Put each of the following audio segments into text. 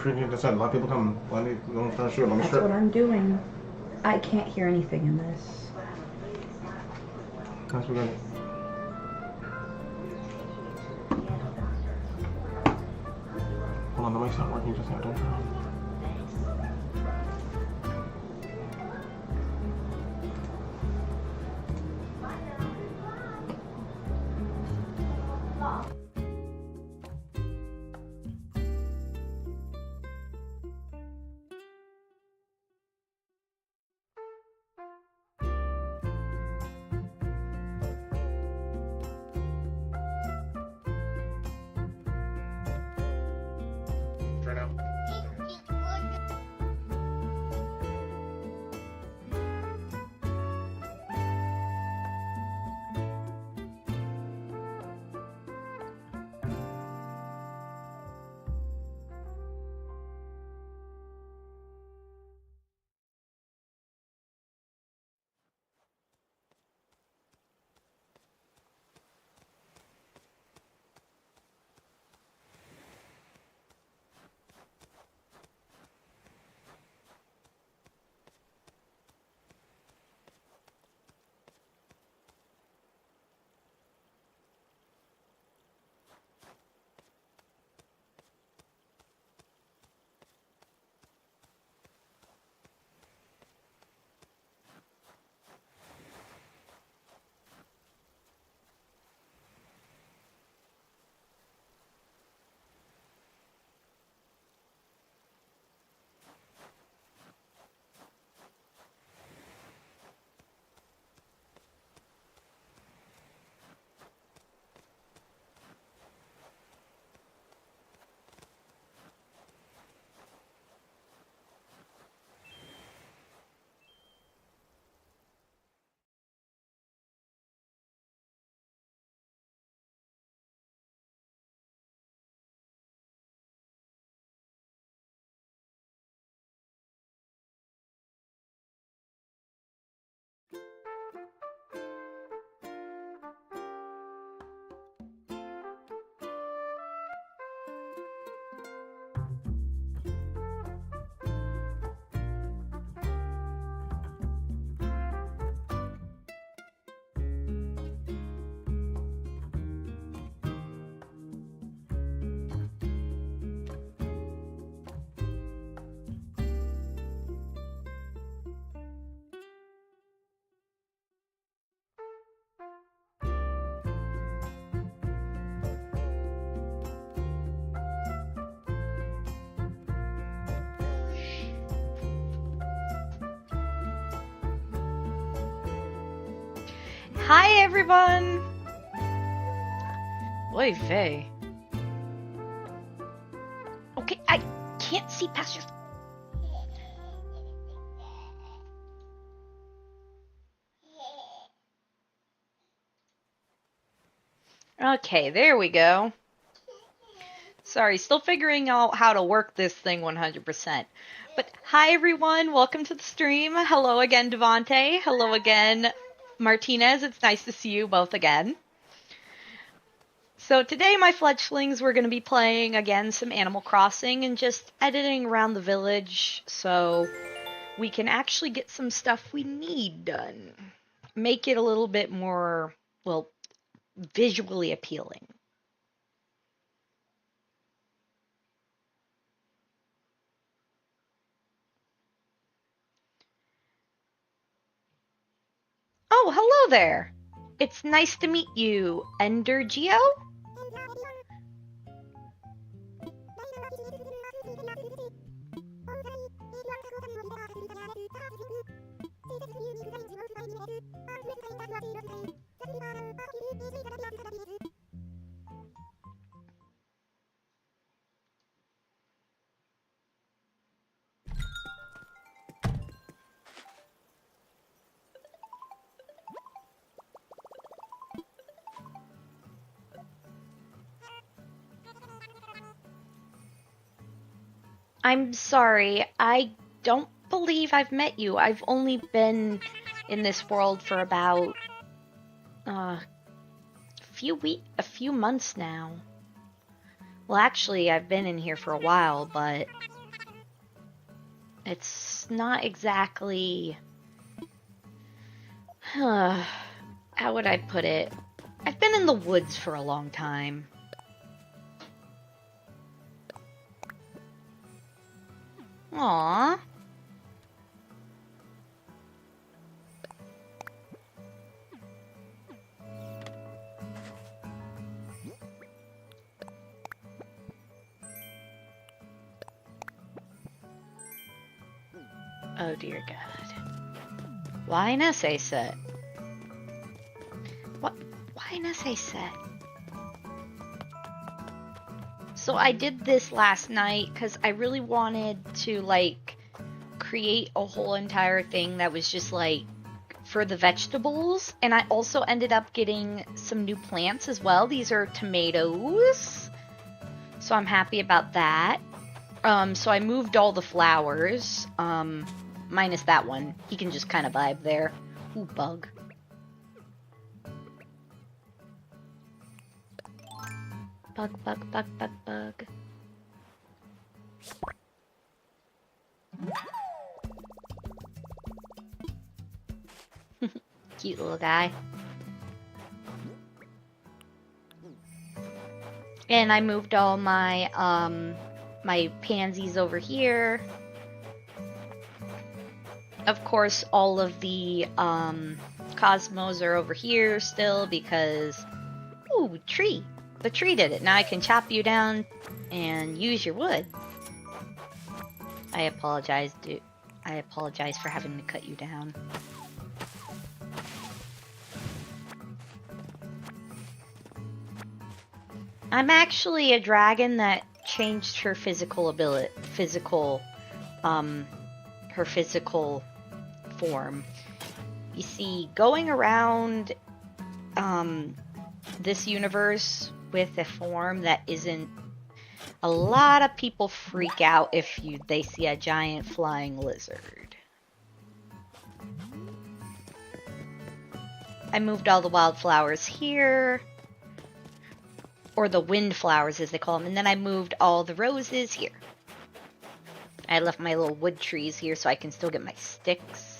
screen just said, let people come. Let me finish it. Let me That's strip. what I'm doing. I can't hear anything in this. That's good. Hold on, the mic's not working just yet. Don't turn on. Try now. Hi everyone! Oy vey. Okay, I can't see past your... Okay, there we go. Sorry, still figuring out how to work this thing 100%. But hi everyone, welcome to the stream. Hello again, Devante. Hello again, Martinez. It's nice to see you both again. So today my fledglings were going to be playing again some Animal Crossing and just editing around the village so we can actually get some stuff we need done. Make it a little bit more, well, visually appealing. Oh, hello there. It's nice to meet you, Ender Geo? I'm sorry, I don't believe I've met you. I've only been in this world for about a few months now. Well, actually, I've been in here for a while, but it's not exactly... how would I put it? I've been in the woods for a long time. Aww. Oh dear God. Why an essay set? What? Why an essay set? So I did this last night because I really wanted to, like, create a whole entire thing that was just, like, for the vegetables. And I also ended up getting some new plants as well. These are tomatoes. So I'm happy about that. So I moved all the flowers. Minus that one. He can just kind of vibe there. Ooh, bug. Bug, bug, bug, bug, bug. Cute little guy. And I moved all my, my pansies over here. Of course, all of the, cosmos are over here still because... Ooh, tree! The tree did it. Now I can chop you down and use your wood. I apologize, dude. I apologize for having to cut you down. I'm actually a dragon that changed her physical ability, her physical form. You see, going around, this universe with a form that isn't... A lot of people freak out if they see a giant flying lizard. I moved all the wildflowers here. Or the wind flowers, as they call them. And then I moved all the roses here. I left my little wood trees here so I can still get my sticks.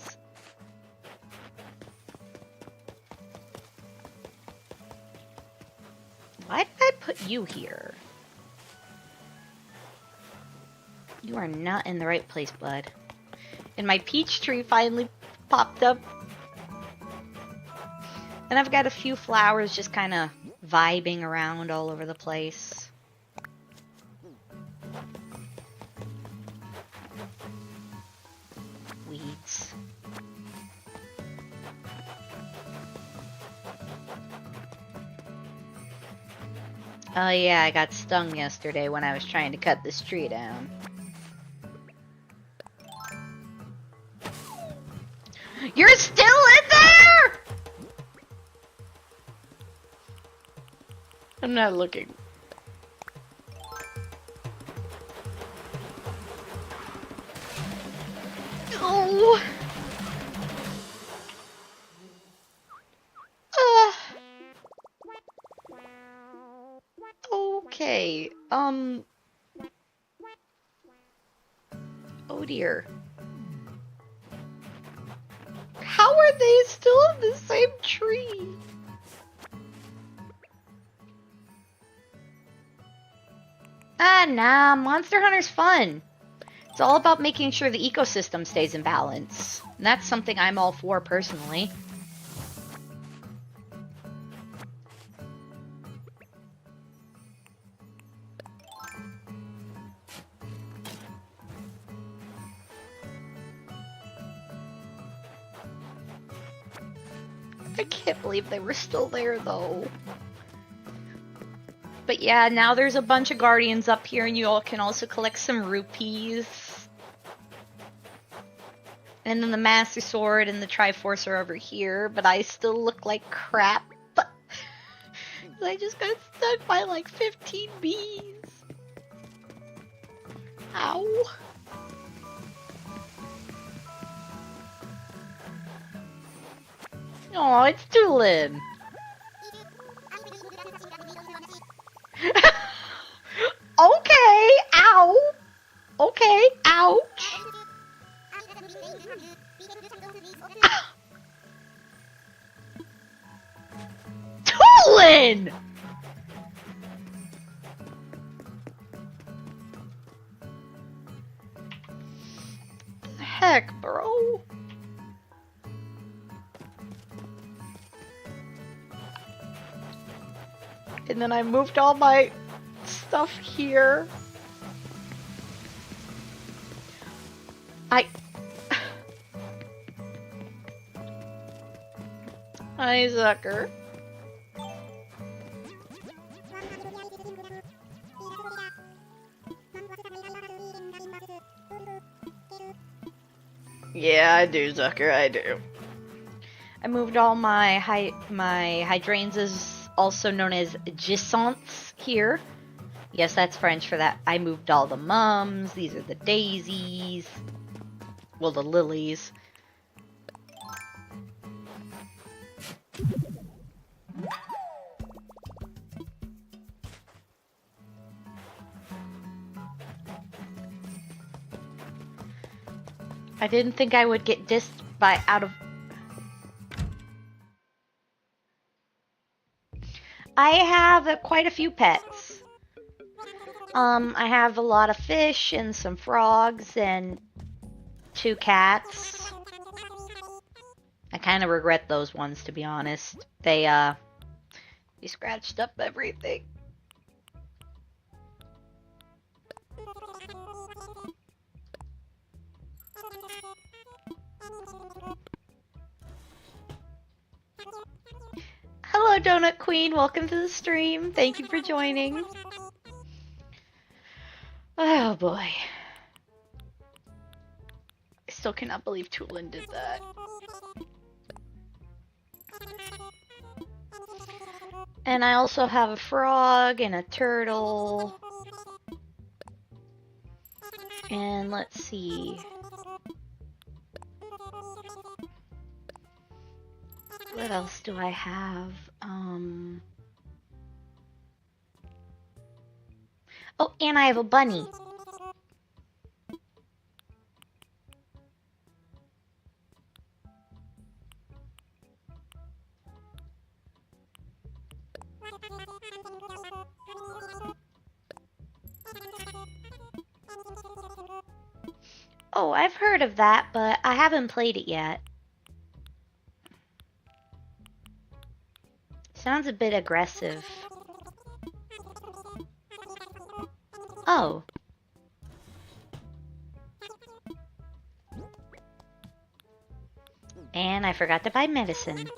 Why did I put you here? You are not in the right place, bud. And my peach tree finally popped up. And I've got a few flowers just kind of vibing around all over the place. Weeds. Oh yeah, I got stung yesterday when I was trying to cut this tree down. You're still in there?! I'm not looking. Oh. Okay. Oh dear. How are they still in the same tree? Ah, nah, Monster Hunter's fun. It's all about making sure the ecosystem stays in balance. And that's something I'm all for personally. I can't believe they were still there though. But yeah, now there's a bunch of guardians up here and you all can also collect some rupees. And then the Master Sword and the Triforce are over here, but I still look like crap. I just got stuck by like 15 bees. Ow. Oh, it's Doolin. Okay, ouch. Tolan! Heck, bro. And then I moved all my stuff here. Hi, Zucker. Yeah, I do, Zucker, I do. I moved all my hydrangeas, also known as gisants, here. Yes, that's French for that. I moved all the mums. These are the daisies. Well, the lilies. I didn't think I would get dissed by out of... I have quite a few pets. I have a lot of fish and some frogs and 2 cats. I kind of regret those ones, to be honest. They scratched up everything. Hello, Donut Queen. Welcome to the stream. Thank you for joining. Oh, boy. I still cannot believe Tulin did that. And I also have a frog and a turtle. And let's see. What else do I have? Oh, and I have a bunny. Oh, I've heard of that, but I haven't played it yet. Sounds a bit aggressive. Oh. And I forgot to buy medicine.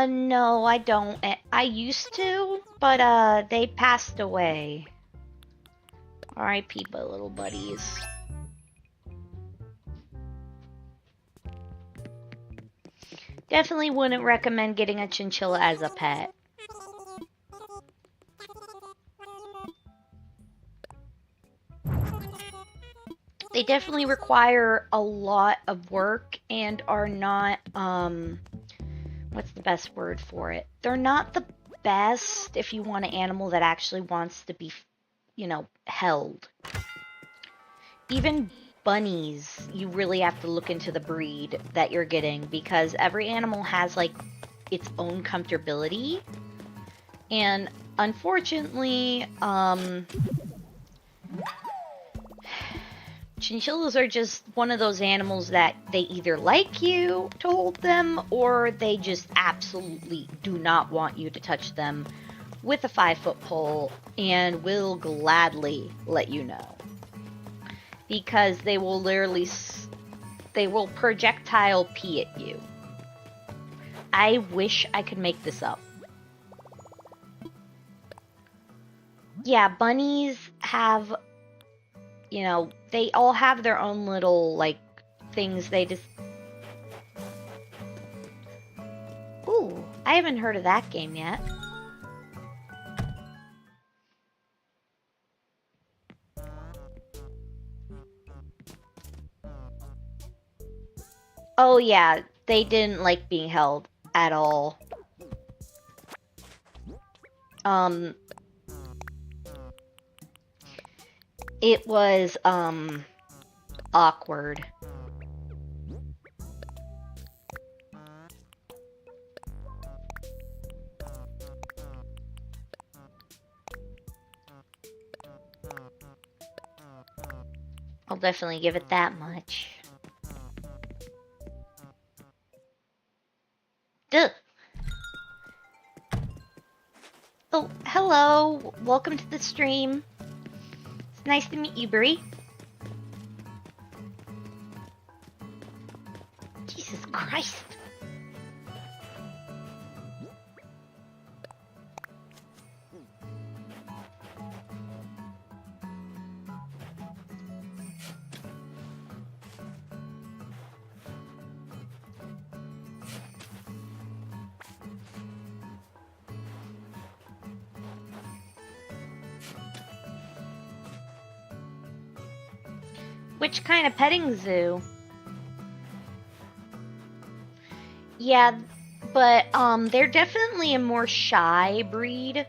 No, I don't. I used to, but, they passed away. R.I.P. my little buddies. Definitely wouldn't recommend getting a chinchilla as a pet. They definitely require a lot of work and are not, what's the best word for it? They're not the best if you want an animal that actually wants to be, you know, held. Even bunnies, you really have to look into the breed that you're getting because every animal has, like, its own comfortability. And unfortunately, chinchillas are just one of those animals that they either like you to hold them or they just absolutely do not want you to touch them with a 5-foot pole and will gladly let you know. Because they will literally, they will projectile pee at you. I wish I could make this up. Yeah, bunnies have, you know, they all have their own little, like, things they just... Ooh, I haven't heard of that game yet. Oh yeah, they didn't like being held at all. It was, awkward. I'll definitely give it that much. Duh. Oh, hello. Welcome to the stream. It's nice to meet you, Brie. Jesus Christ. Which kind of petting zoo? Yeah, but they're definitely a more shy breed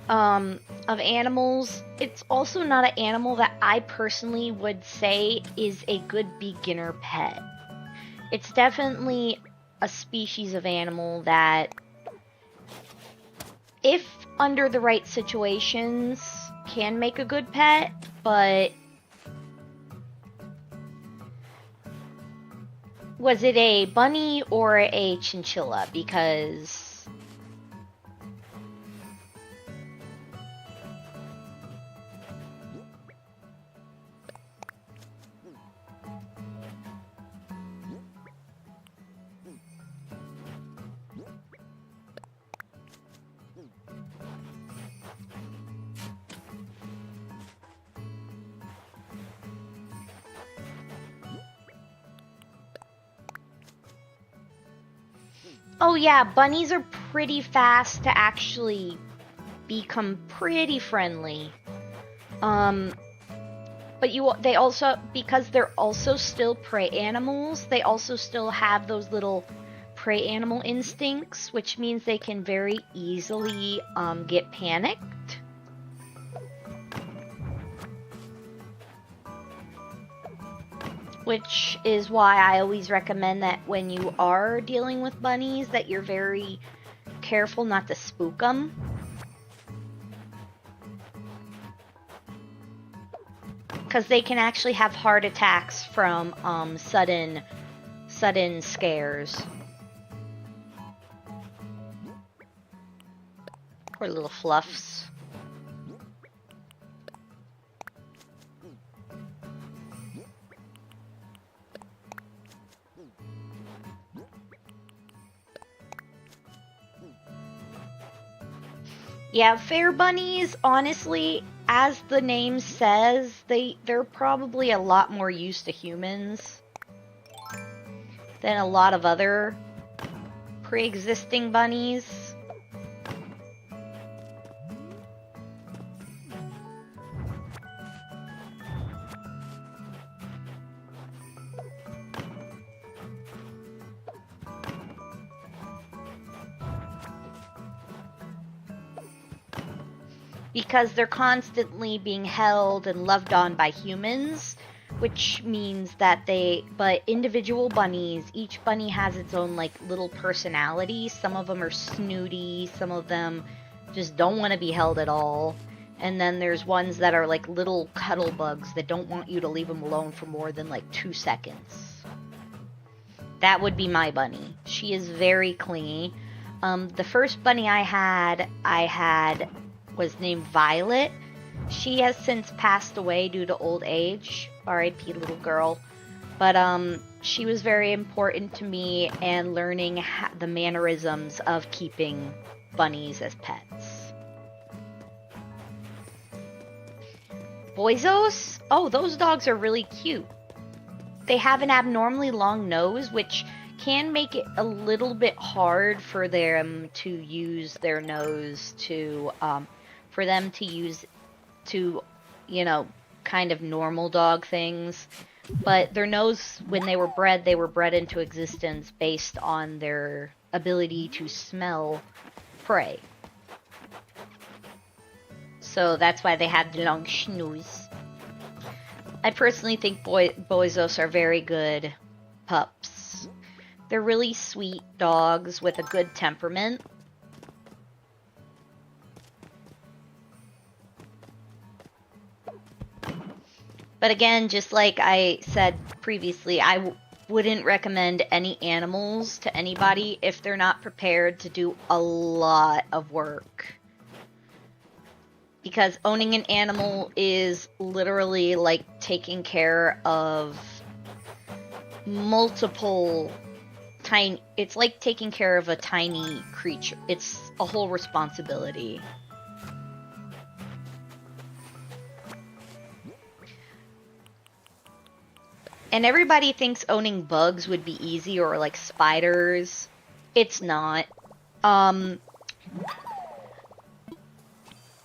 of animals. It's also not an animal that I personally would say is a good beginner pet. It's definitely a species of animal that, if under the right situations, can make a good pet, but was it a bunny or a chinchilla? Because oh yeah, bunnies are pretty fast to actually become pretty friendly. But they also, because they're also still prey animals, they also still have those little prey animal instincts, which means they can very easily get panicked. Which is why I always recommend that when you are dealing with bunnies, that you're very careful not to spook them. Because they can actually have heart attacks from sudden scares. Poor little fluffs. Yeah, fair bunnies, honestly, as the name says, they're probably a lot more used to humans than a lot of other pre-existing bunnies. Because they're constantly being held and loved on by humans, which means that but individual bunnies, each bunny has its own, like, little personality. Some of them are snooty, some of them just don't want to be held at all. And then there's ones that are like little cuddle bugs that don't want you to leave them alone for more than like 2 seconds. That would be my bunny. She is very clingy. The first bunny I had was named Violet. She has since passed away due to old age. R.I.P. little girl. But she was very important to me and learning the mannerisms of keeping bunnies as pets. Boizos? Oh, those dogs are really cute. They have an abnormally long nose, which can make it a little bit hard for them to use their nose to, for them to use to, you know, kind of normal dog things. But their nose, when they were bred into existence based on their ability to smell prey. So that's why they have the long schnoz. I personally think Boizos are very good pups. They're really sweet dogs with a good temperament. But again, just like I said previously, I wouldn't recommend any animals to anybody if they're not prepared to do a lot of work. Because owning an animal is literally like taking care of multiple tiny... It's like taking care of a tiny creature. It's a whole responsibility. And everybody thinks owning bugs would be easy, or like spiders. It's not.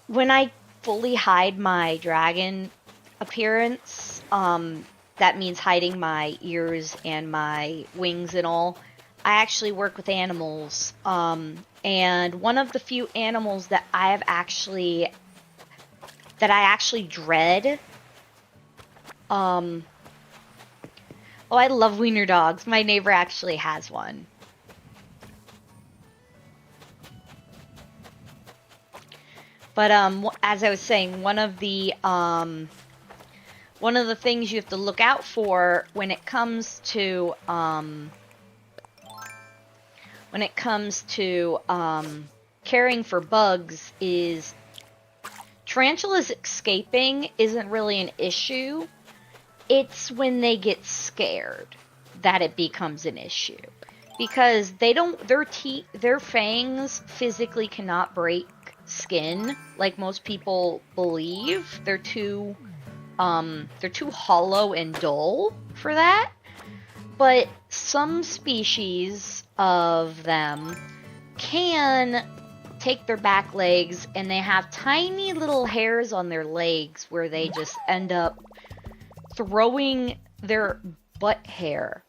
When I fully hide my dragon appearance, that means hiding my ears and my wings and all, I actually work with animals. And one of the few animals that I actually dread, oh, I love wiener dogs. My neighbor actually has one. But as I was saying, one of the things you have to look out for when it comes to caring for bugs is tarantulas escaping isn't really an issue. It's when they get scared that it becomes an issue. Because their fangs physically cannot break skin like most people believe. They're too hollow and dull for that. But some species of them can take their back legs, and they have tiny little hairs on their legs where they just end up throwing their butt hair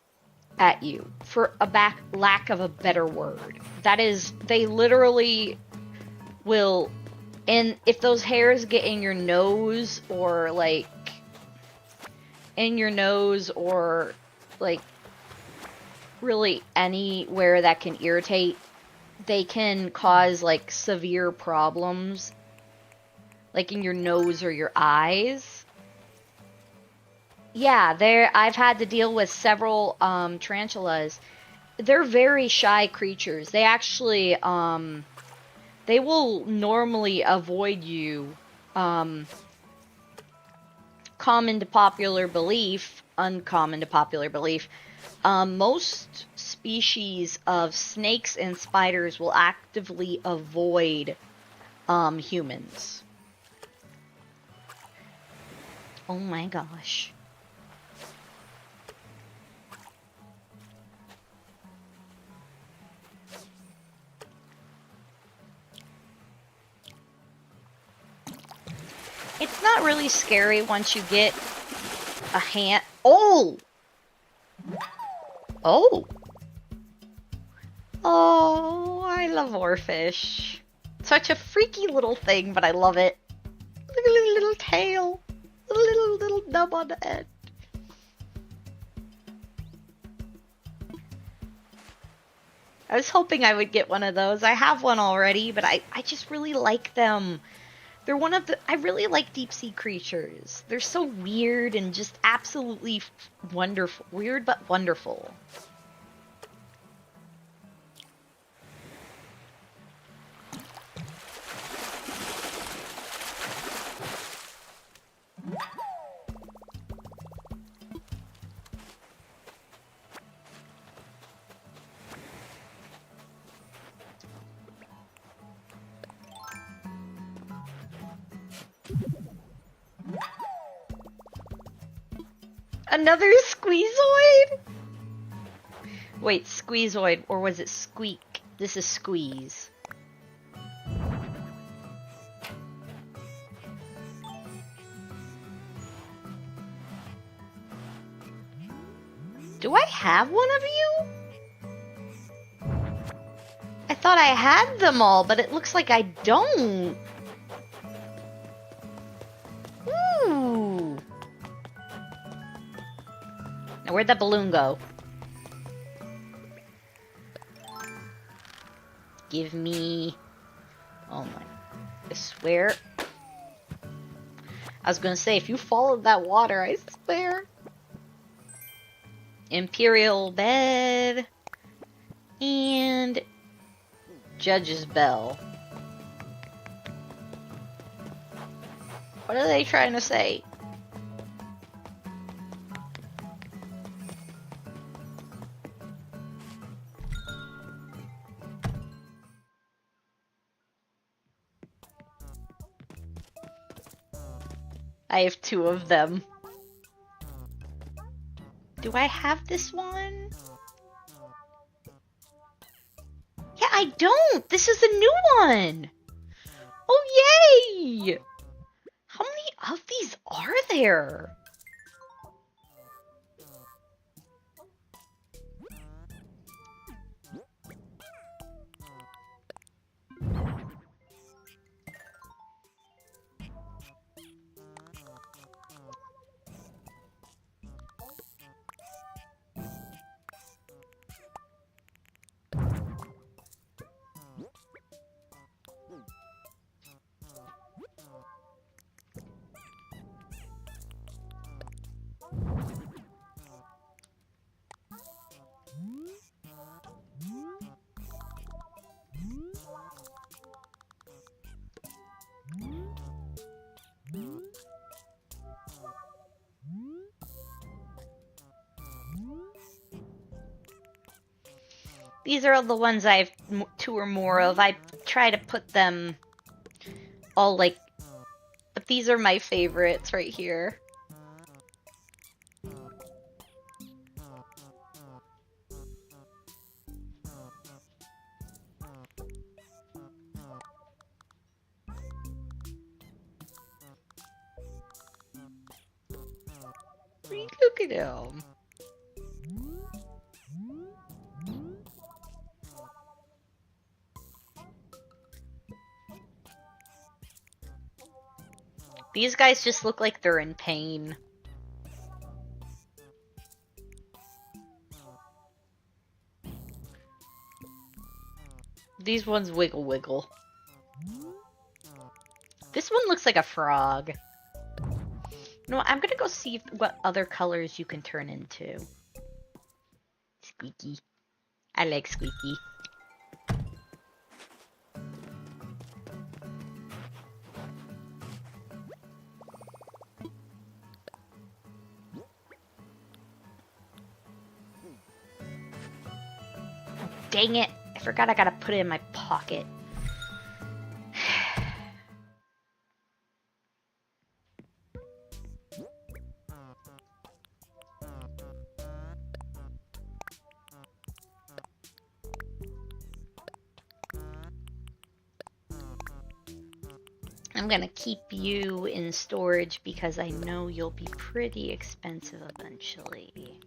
at you, for lack of a better word. That is, they literally will, and if those hairs get in your nose or like really anywhere that can irritate, they can cause like severe problems, like in your nose or your eyes. Yeah, I've had to deal with several tarantulas. They're very shy creatures. They actually they will normally avoid you. Uncommon to popular belief, most species of snakes and spiders will actively avoid humans. Oh my gosh. It's not really scary once you get a hand. Oh! Oh! Oh, I love oarfish. Such a freaky little thing, but I love it. Look at the little tail. Little nub on the end. I was hoping I would get one of those. I have one already, but I just really like them. They're I really like deep sea creatures. They're so weird and just absolutely wonderful. Weird but wonderful. Another squeezoid? Wait, squeezoid, or was it squeak? This is squeeze. have one of you? I thought I had them all, but it looks like I don't. Ooh. Now where'd that balloon go? Give me... Oh my... I swear... I was gonna say, if you followed that water, I swear. Imperial bed. And... Judge's bell. What are they trying to say? I have 2 of them. Do I have this one? Yeah, I don't! This is a new one! Oh, yay! How many of these are there? These are all the ones I have 2 or more of. I try to put them all like... But these are my favorites right here. Look at them. These guys just look like they're in pain. These ones wiggle wiggle. This one looks like a frog. No, I'm gonna go see what other colors you can turn into. Squeaky. I like Squeaky. Dang it! I forgot I gotta put it in my pocket. I'm gonna keep you in storage because I know you'll be pretty expensive eventually.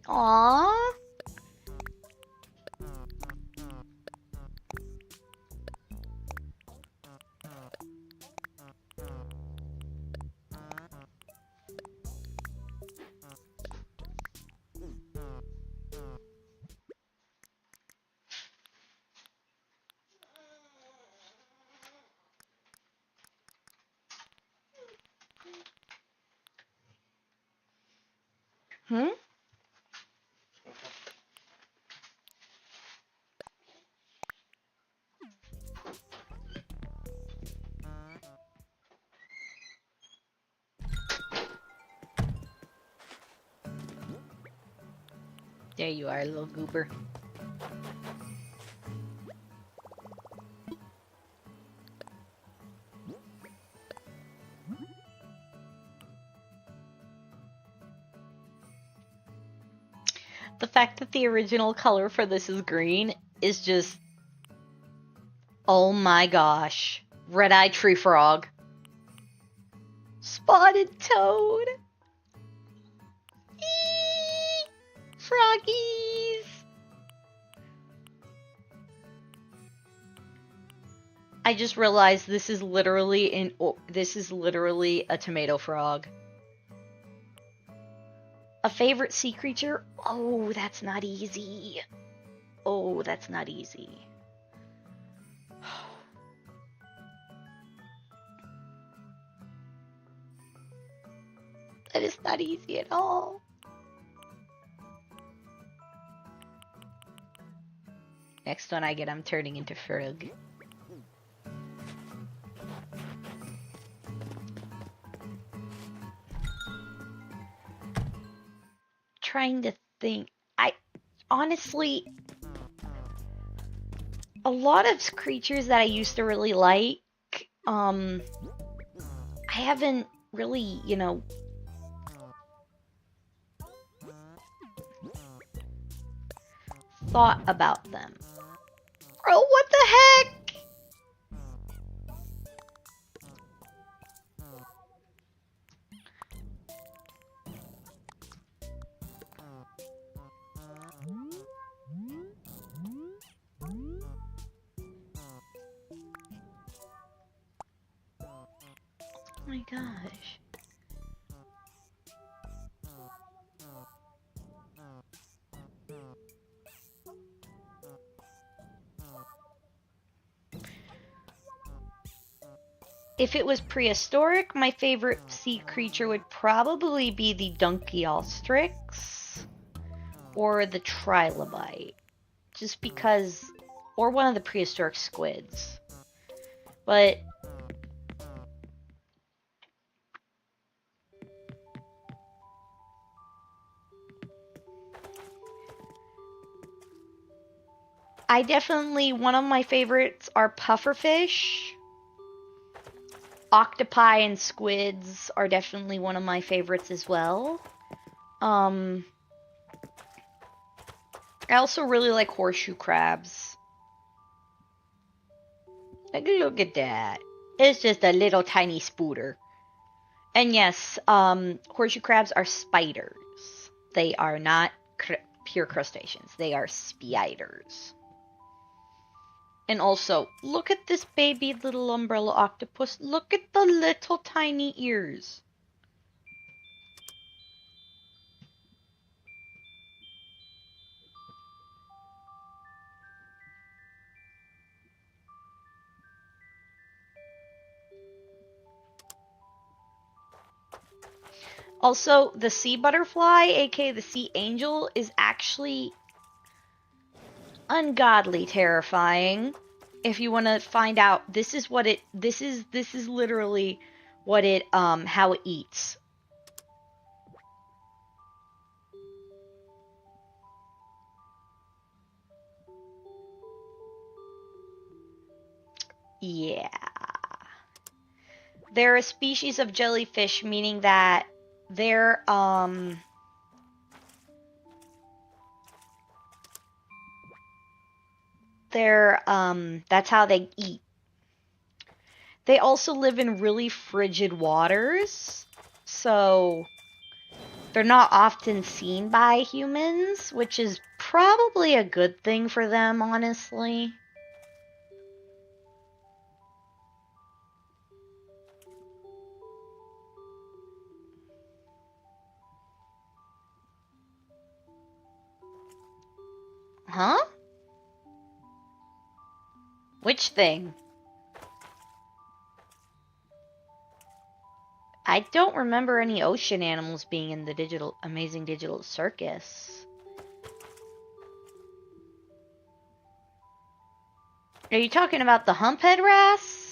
Aww. Hmm? There you are, little goober. The fact that the original color for this is green is just... Oh my gosh. Red-eyed tree frog. Spotted toad. Eee! Froggies. I just realized this is literally a tomato frog. A favorite sea creature? Oh, that's not easy. Oh, that's not easy. That is not easy at all. Next one I get, I'm turning into frog. Trying to think. I honestly, a lot of creatures that I used to really like, I haven't really, thought about them. Bro, what the heck? Oh my gosh. If it was prehistoric, my favorite sea creature would probably be the Dunkeyostrix or the Trilobite. Just because, or one of the prehistoric squids. But one of my favorites are pufferfish. Octopi and squids are definitely one of my favorites as well. I also really like horseshoe crabs. Like, look at that. It's just a little tiny spooter. And yes, horseshoe crabs are spiders. They are not pure crustaceans. They are spiders. And also, look at this baby little umbrella octopus. Look at the little tiny ears. Also, the sea butterfly, aka the sea angel, is actually ungodly terrifying. If you want to find out, this is literally what it how it eats. Yeah. They're a species of jellyfish, meaning that they're that's how they eat. They also live in really frigid waters, so they're not often seen by humans, which is probably a good thing for them, honestly. Huh? Which thing? I don't remember any ocean animals being in the Amazing Digital Circus. Are you talking about the humphead wrasse?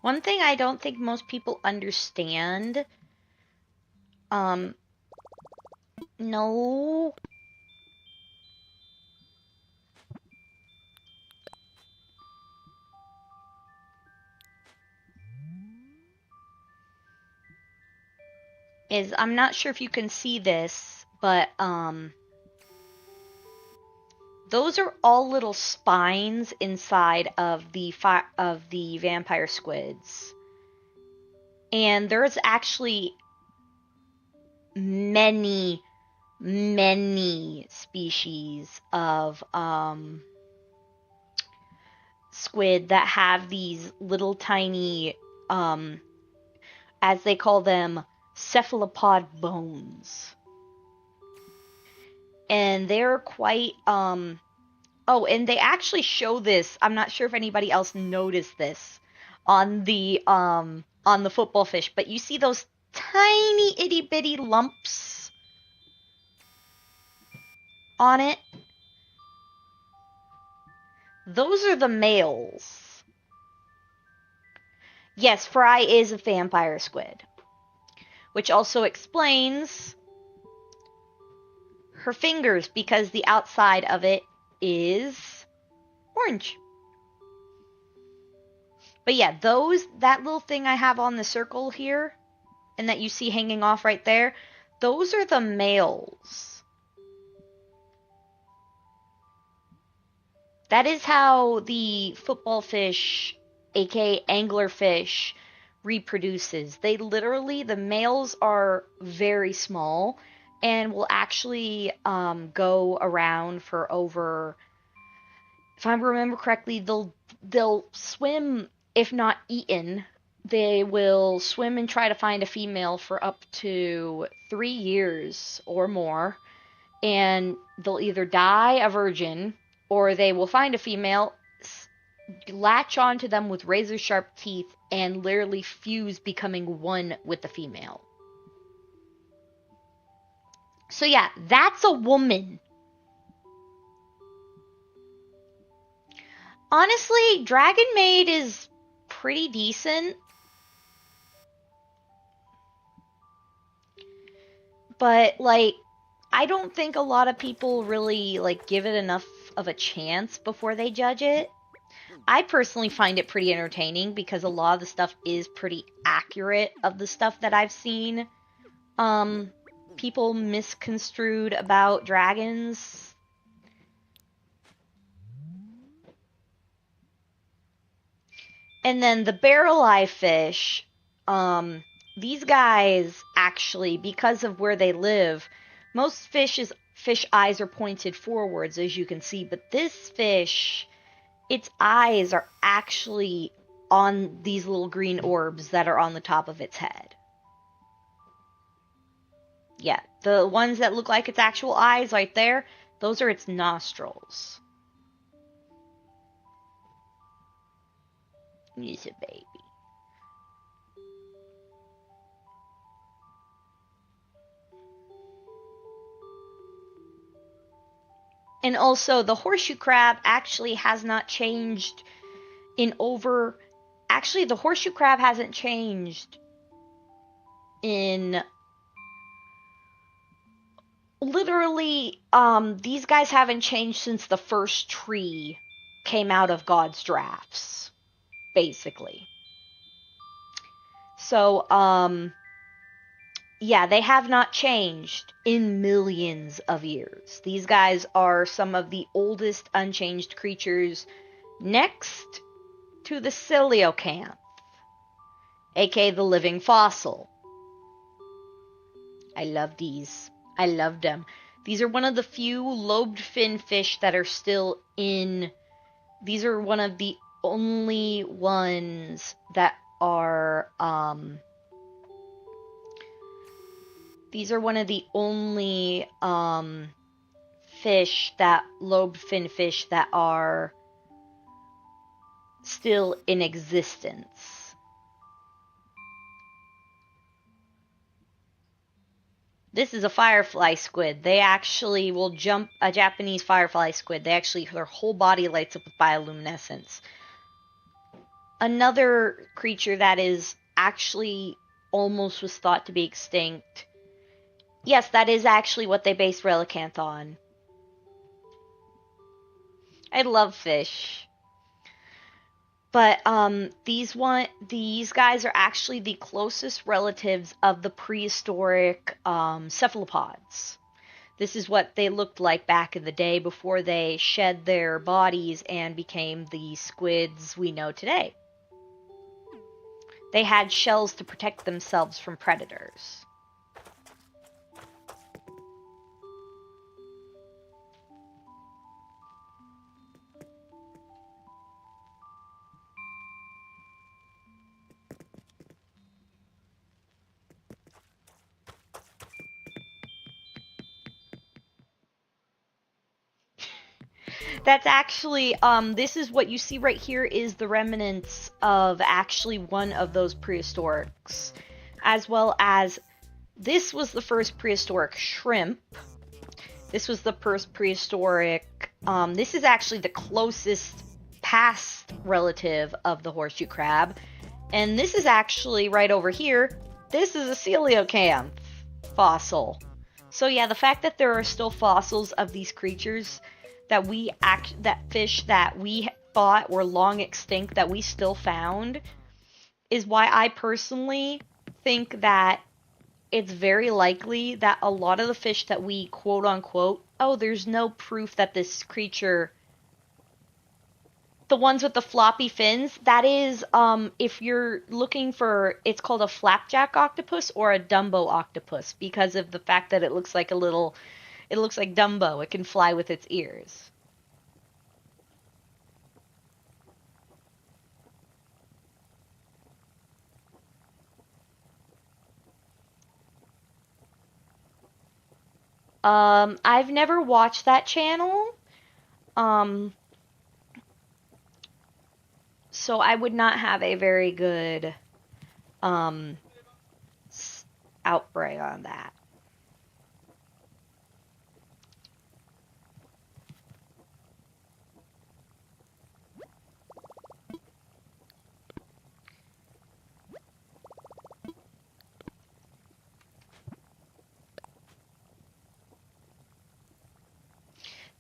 One thing I don't think most people understand, no. Is I'm not sure if you can see this, but those are all little spines inside of the vampire squids. And there's actually many species of squid that have these little tiny as they call them, cephalopod bones. And they're quite oh, and they actually show this. I'm not sure if anybody else noticed this on the football fish, but you see those tiny itty bitty lumps on it? Those are the males. Yes, Fry is a vampire squid, which also explains her fingers, because the outside of it is orange. But yeah, that little thing I have on the circle here, and that you see hanging off right there, those are the males. That is how the football fish, aka anglerfish, reproduces. They literally, the males are very small and will actually go around for over, if I remember correctly, they'll swim, if not eaten. They will swim and try to find a female for up to 3 years or more, and they'll either die a virgin, or they will find a female, latch onto them with razor sharp teeth, and literally fuse, becoming one with the female. So yeah, that's a woman. Honestly, Dragon Maid is pretty decent. But, like, I don't think a lot of people really, like, give it enough of a chance before they judge it. I personally find it pretty entertaining because a lot of the stuff is pretty accurate of the stuff that I've seen. People misconstrued about dragons. And then the barrel eye fish, these guys actually, because of where they live, most fish eyes are pointed forwards, as you can see, but this fish, its eyes are actually on these little green orbs that are on the top of its head. Yeah, the ones that look like its actual eyes right there, those are its nostrils. He's a baby. And also, the horseshoe crab actually has not changed in over... Actually, the horseshoe crab hasn't changed in... Literally, these guys haven't changed since the first tree came out of God's drafts, basically. So, yeah, they have not changed in millions of years. These guys are some of the oldest unchanged creatures next to the coelacanth, aka the living fossil. I love these. I love them. These are one of the few lobed fin fish that are still in... These are one of the only ones that are... These are one of the only fish that... lobed fin fish that are still in existence. This is a firefly squid. They actually will jump a Japanese firefly squid. They actually, their whole body lights up with bioluminescence. Another creature that is actually almost was thought to be extinct. Yes, that is actually what they based Relicanth on. I love fish. But these guys are actually the closest relatives of the prehistoric cephalopods. This is what they looked like back in the day before they shed their bodies and became the squids we know today. They had shells to protect themselves from predators. That's actually, this is what you see right here is the remnants of actually one of those prehistorics, as well as this was the first prehistoric shrimp. This was the first prehistoric, this is actually the closest past relative of the horseshoe crab. And this is actually right over here. This is a coelacanth fossil. So yeah, the fact that there are still fossils of these creatures that fish that we thought were long extinct that we still found is why I personally think that it's very likely that a lot of the fish that we quote unquote, oh, there's no proof that this creature, the ones with the floppy fins, that is, if you're looking for, it's called a flapjack octopus or a Dumbo octopus because of the fact that it looks like it looks like Dumbo. It can fly with its ears. I've never watched that channel. So I would not have a very good outbreak on that.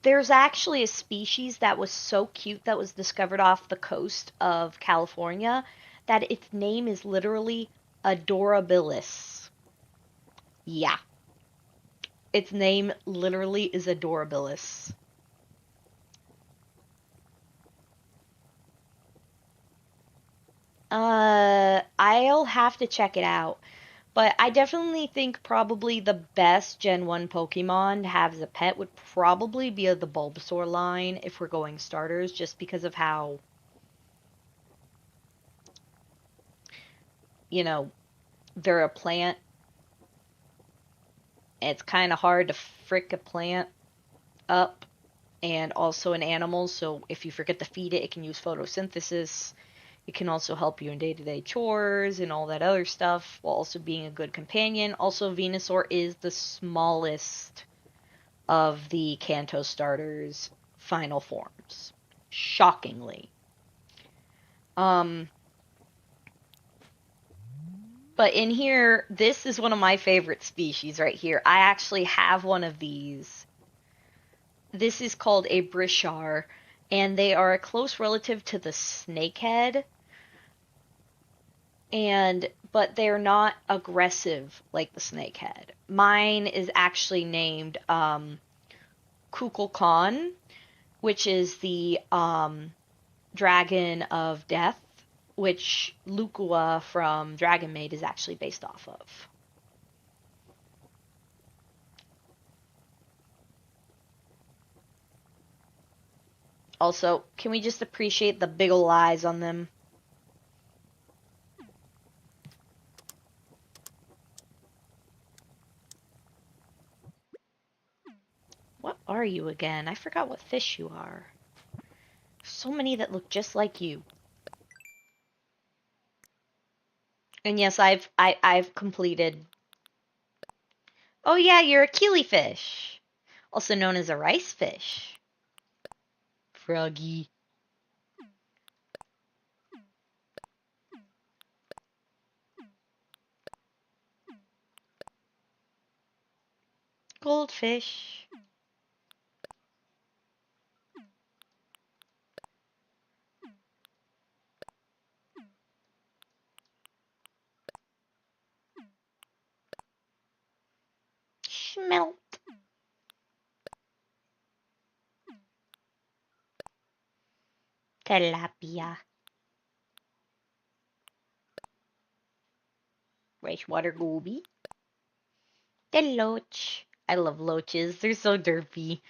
There's actually a species that was so cute that was discovered off the coast of California that its name is literally Adorabilis. Yeah. Its name literally is Adorabilis. I'll have to check it out. But I definitely think probably the best Gen 1 Pokemon to have as a pet would probably be the Bulbasaur line if we're going starters, just because of how, you know, they're a plant. It's kind of hard to frick a plant up and also an animal, so if you forget to feed it, it can use photosynthesis. It can also help you in day-to-day chores and all that other stuff, while also being a good companion. Also, Venusaur is the smallest of the Kanto starters' final forms. Shockingly. But in here, this is one of my favorite species right here. I actually have one of these. This is called a Brishar, and they are a close relative to the snakehead. But they're not aggressive like the snakehead. Mine is actually named Kukulkan, which is the dragon of death, which Lukua from Dragon Maid is actually based off of. Also, can we just appreciate the big ol' eyes on them? What are you again? I forgot what fish you are. So many that look just like you. And yes, I've completed. Oh yeah, you're a killifish, also known as a rice fish. Froggy. Goldfish. Smelt. Tilapia. Freshwater goby. The loach. I love loaches. They're so derpy.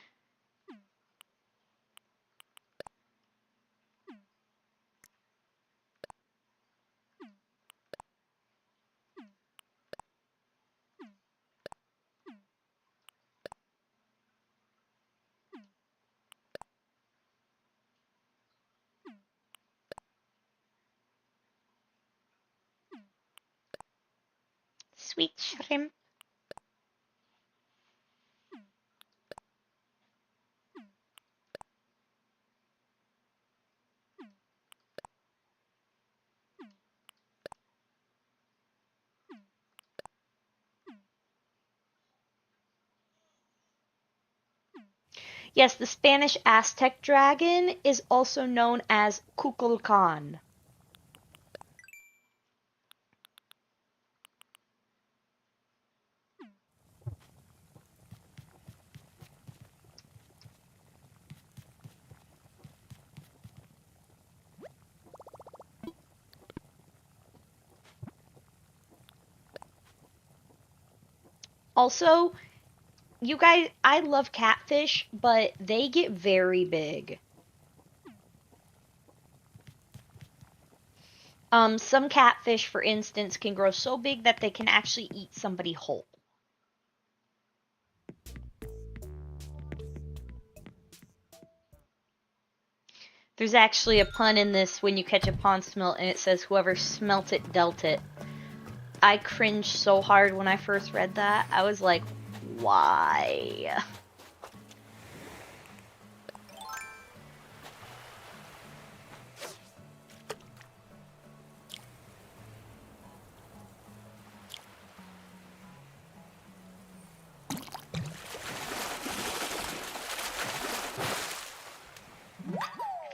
Sweet shrimp. Yes, the Spanish Aztec dragon is also known as Kukulkan. Also, you guys, I love catfish, but they get very big. Some catfish, for instance, can grow so big that they can actually eat somebody whole. There's actually a pun in this when you catch a pond smelt, and it says, whoever smelt it dealt it. I cringed so hard when I first read that. I was like, why?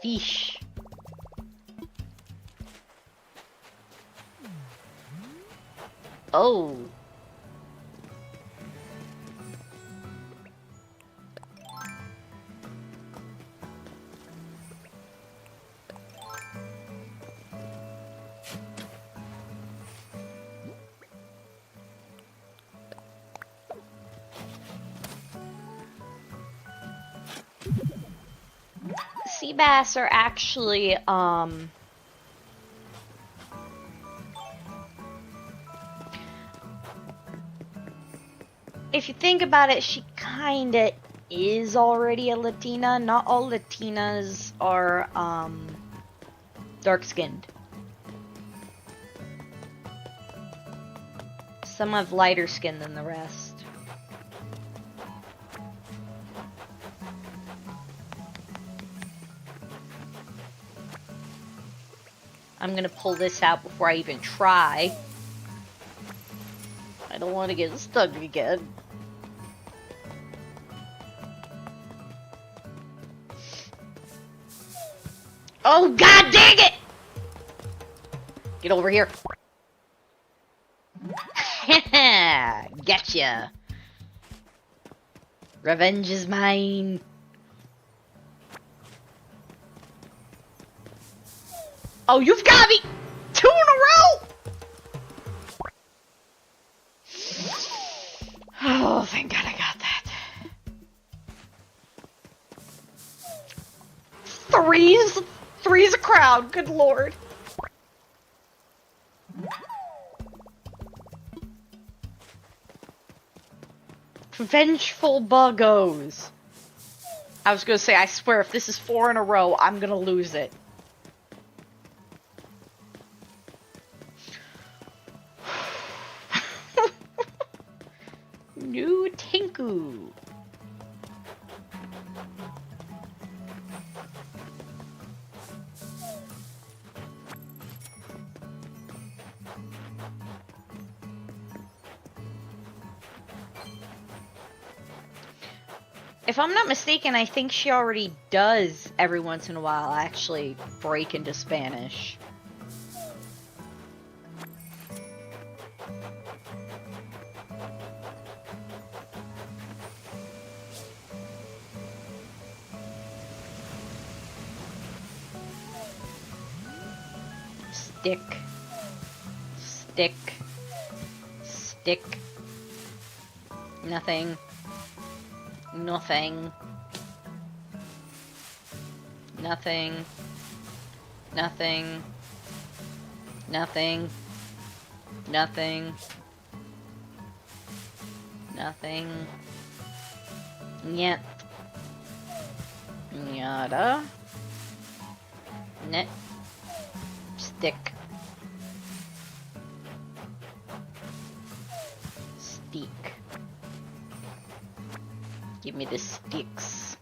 Fish. Oh. Sea bass are actually, if you think about it, she kinda is already a Latina. Not all Latinas are, dark-skinned. Some have lighter skin than the rest. I'm gonna pull this out before I even try. I don't want to get stuck again. Oh, god dang it! Get over here. Getcha. Revenge is mine. Oh, you've got me! 2 in a row! Oh, thank God I got that. 3's? 3's a crowd, good lord. Vengeful buggos. I was gonna say, I swear, if this is 4 in a row, I'm gonna lose it. New Tinku. If I'm not mistaken, I think she already does every once in a while actually break into Spanish. Stick. Stick. Stick. Nothing. Nothing. Nothing. Nothing. Nothing. Nothing. Nothing. Yet. Yada. Net. Stick. Stick. Give me the sticks.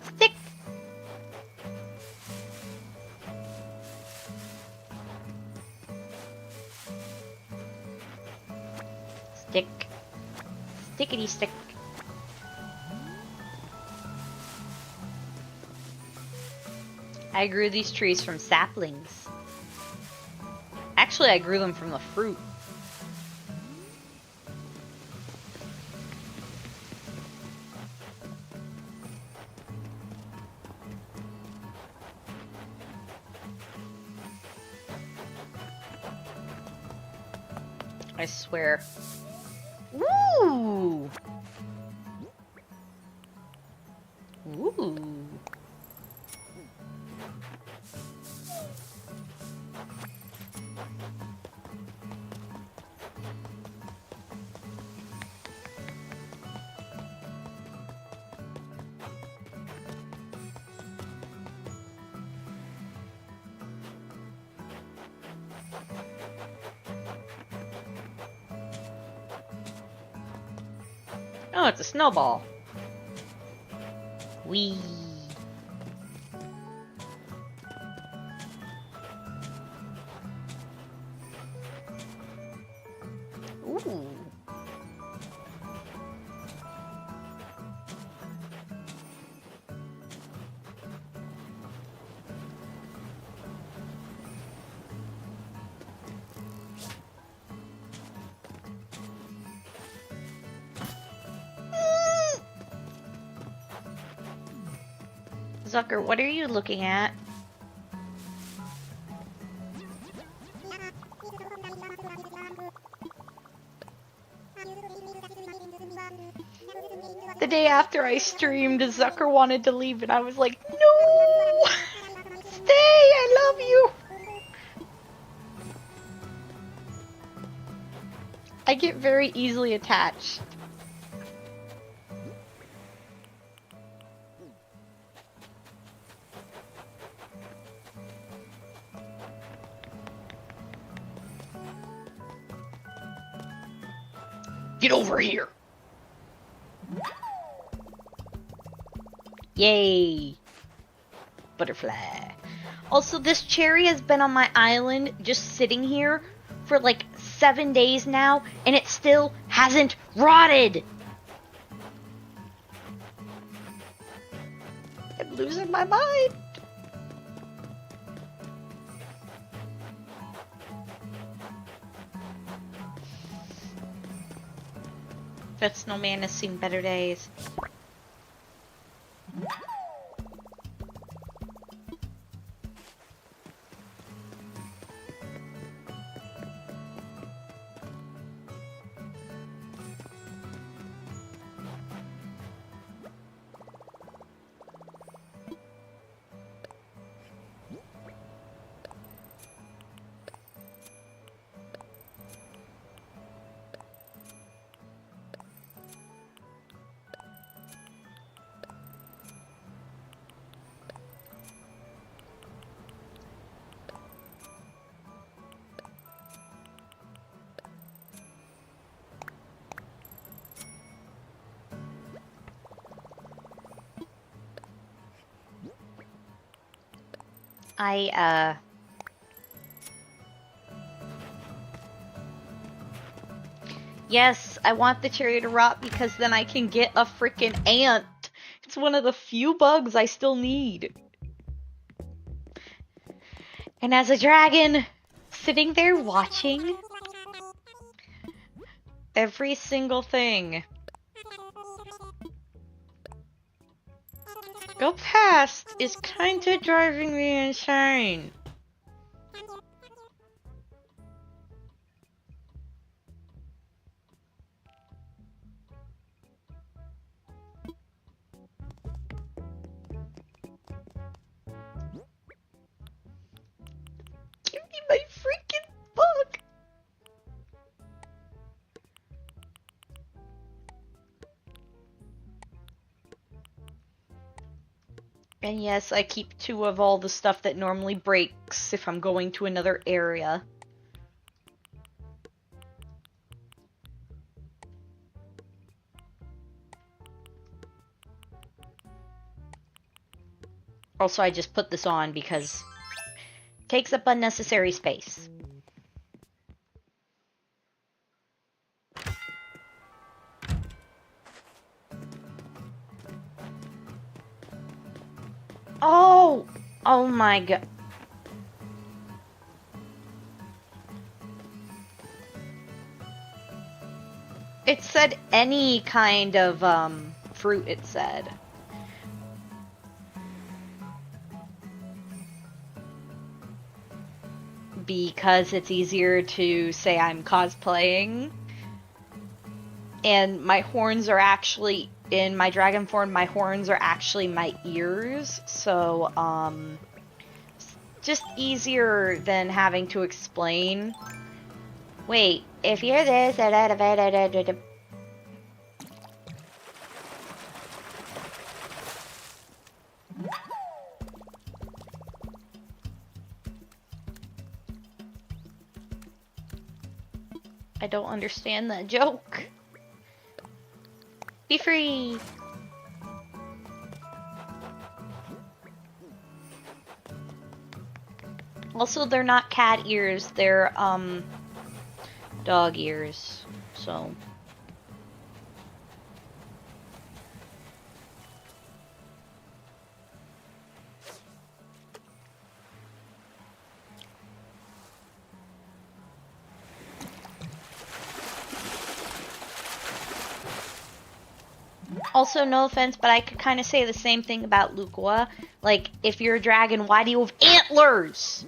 Stick. Stick. Stickity stick. I grew these trees from saplings. Actually, I grew them from the fruit. I swear. Woo! Ooh. Oh, it's a snowball. Whee! Ooh. Zucker, what are you looking at? The day after I streamed, Zucker wanted to leave, and I was like, no! Stay! I love you! I get very easily attached. Get over here! Yay! Butterfly. Also, this cherry has been on my island just sitting here for like 7 days now, and it still hasn't rotted! I'm losing my mind! That snowman has seen better days. Yes, I want the cherry to rot because then I can get a freaking ant. It's one of the few bugs I still need. And as a dragon, sitting there watching every single thing go past is kinda driving me insane. Give me my freaking bug! And yes, I keep 2 of all the stuff that normally breaks if I'm going to another area. Also, I just put this on because it takes up unnecessary space. Oh! Oh my god. It said any kind of, fruit, it said. Because it's easier to say I'm cosplaying. And my horns are actually, in my dragon form, my horns are actually my ears. So, just easier than having to explain. Wait, if you're this, I don't understand that joke. Be free! Also, they're not cat ears, they're, dog ears, so... Also, no offense, but I could kind of say the same thing about Lukua. Like, if you're a dragon, why do you have antlers?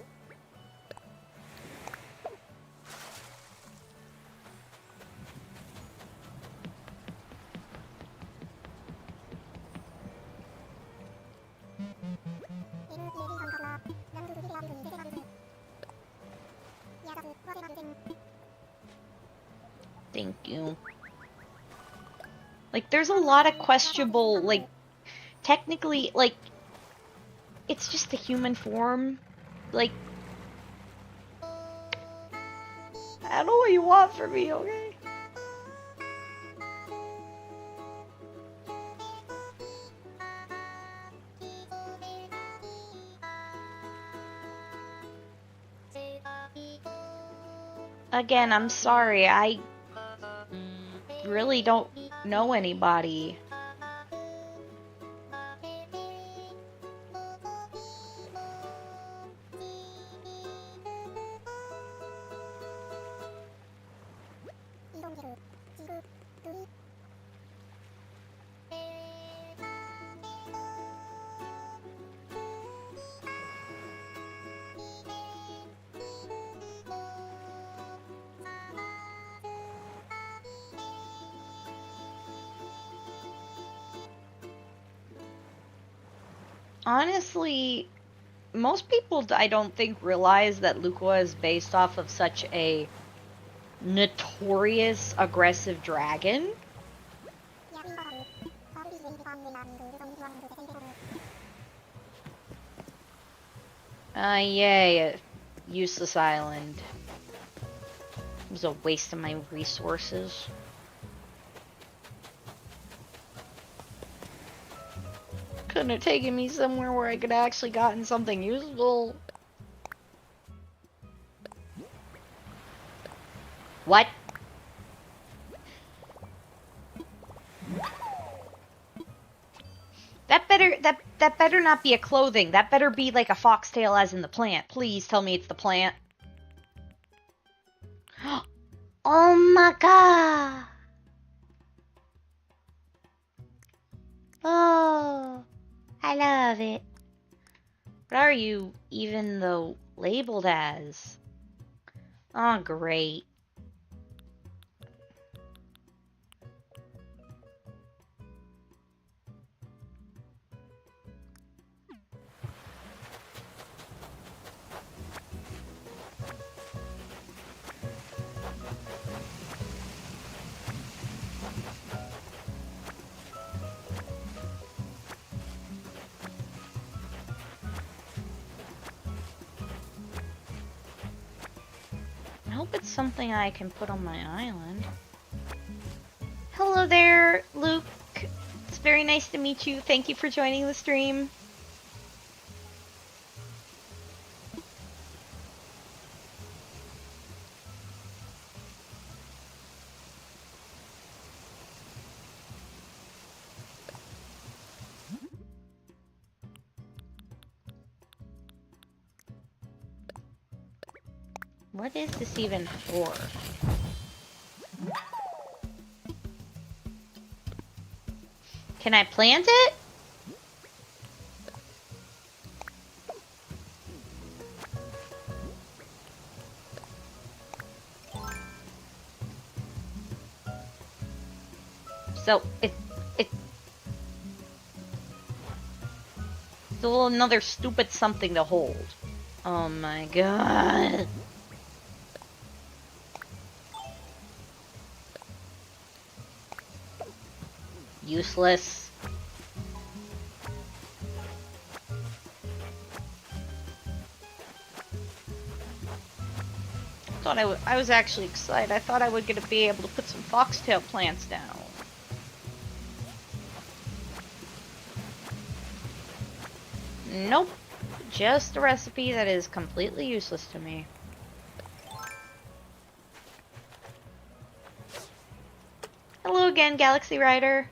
Thank you. Like, there's a lot of questionable, like, technically, like, it's just the human form. Like, I don't know what you want from me, okay? Again, I'm sorry, I really don't know anybody. Honestly, most people, I don't think, realize that Lukua is based off of such a notorious aggressive dragon. Yay, a useless island. It was a waste of my resources. Couldn't have taken me somewhere where I could actually gotten something useful. What? That better not be a clothing. That better be like a foxtail as in the plant. Please tell me it's the plant. Oh my god. Oh, I love it. What are you even though labeled as? Oh, great. I hope it's something I can put on my island. Hello there, Luke. It's very nice to meet you. Thank you for joining the stream. What is this even for? Can I plant it? So it's still another stupid something to hold. Oh my god. Useless. I was actually excited. I thought I would get to be able to put some foxtail plants down. Nope. Just a recipe that is completely useless to me. Hello again, Galaxy Rider.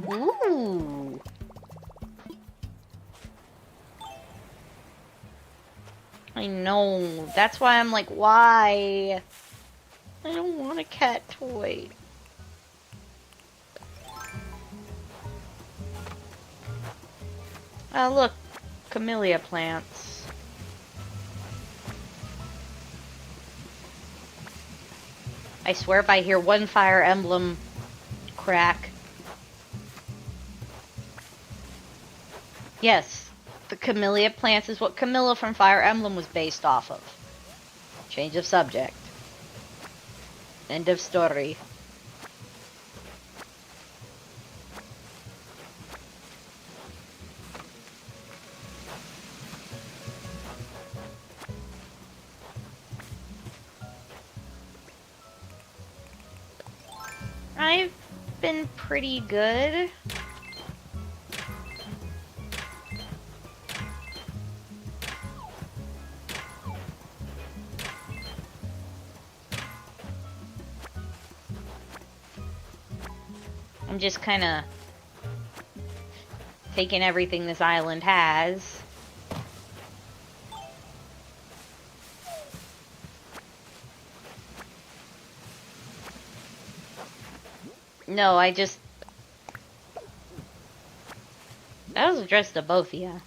Ooh. I know. That's why I'm like, why? I don't want a cat toy. Oh, look. Camellia plants. I swear if I hear one Fire Emblem crack. Yes, the camellia plants is what Camilla from Fire Emblem was based off of. Change of subject. End of story. I've been pretty good. I'm just kind of taking everything this island has. No, I just... That was addressed to both of you.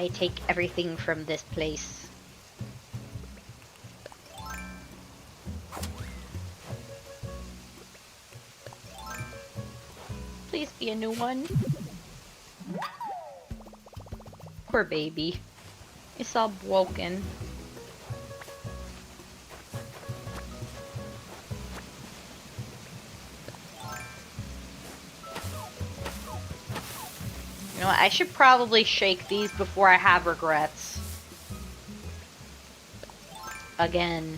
I take everything from this place. Please be a new one. Poor baby. It's all broken. You know what? I should probably shake these before I have regrets. Again.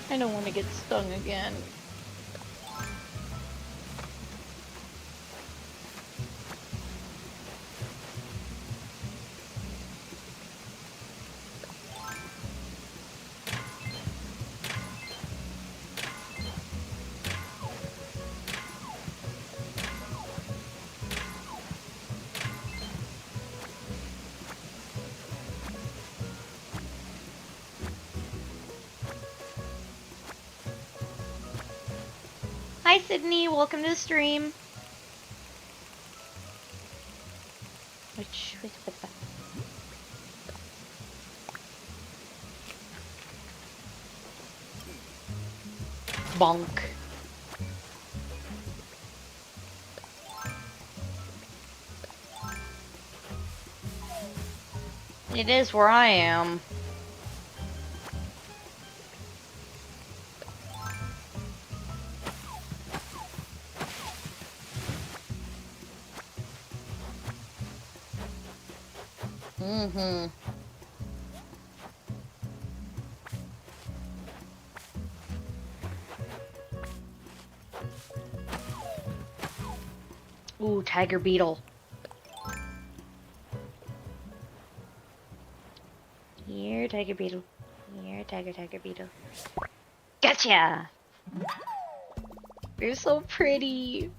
I don't want to get stung again. Hi Sydney, welcome to the stream. Which what the bonk. It is where I am. Mm-hmm. Ooh, tiger beetle. Here, tiger beetle. Here, tiger beetle. Gotcha! You're so pretty.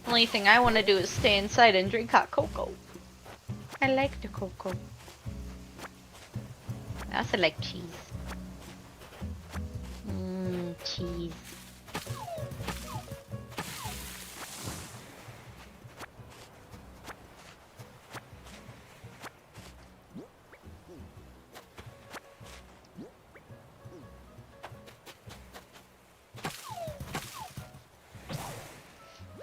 Only thing I want to do is stay inside and drink hot cocoa. I like the cocoa. I also like cheese. Cheese.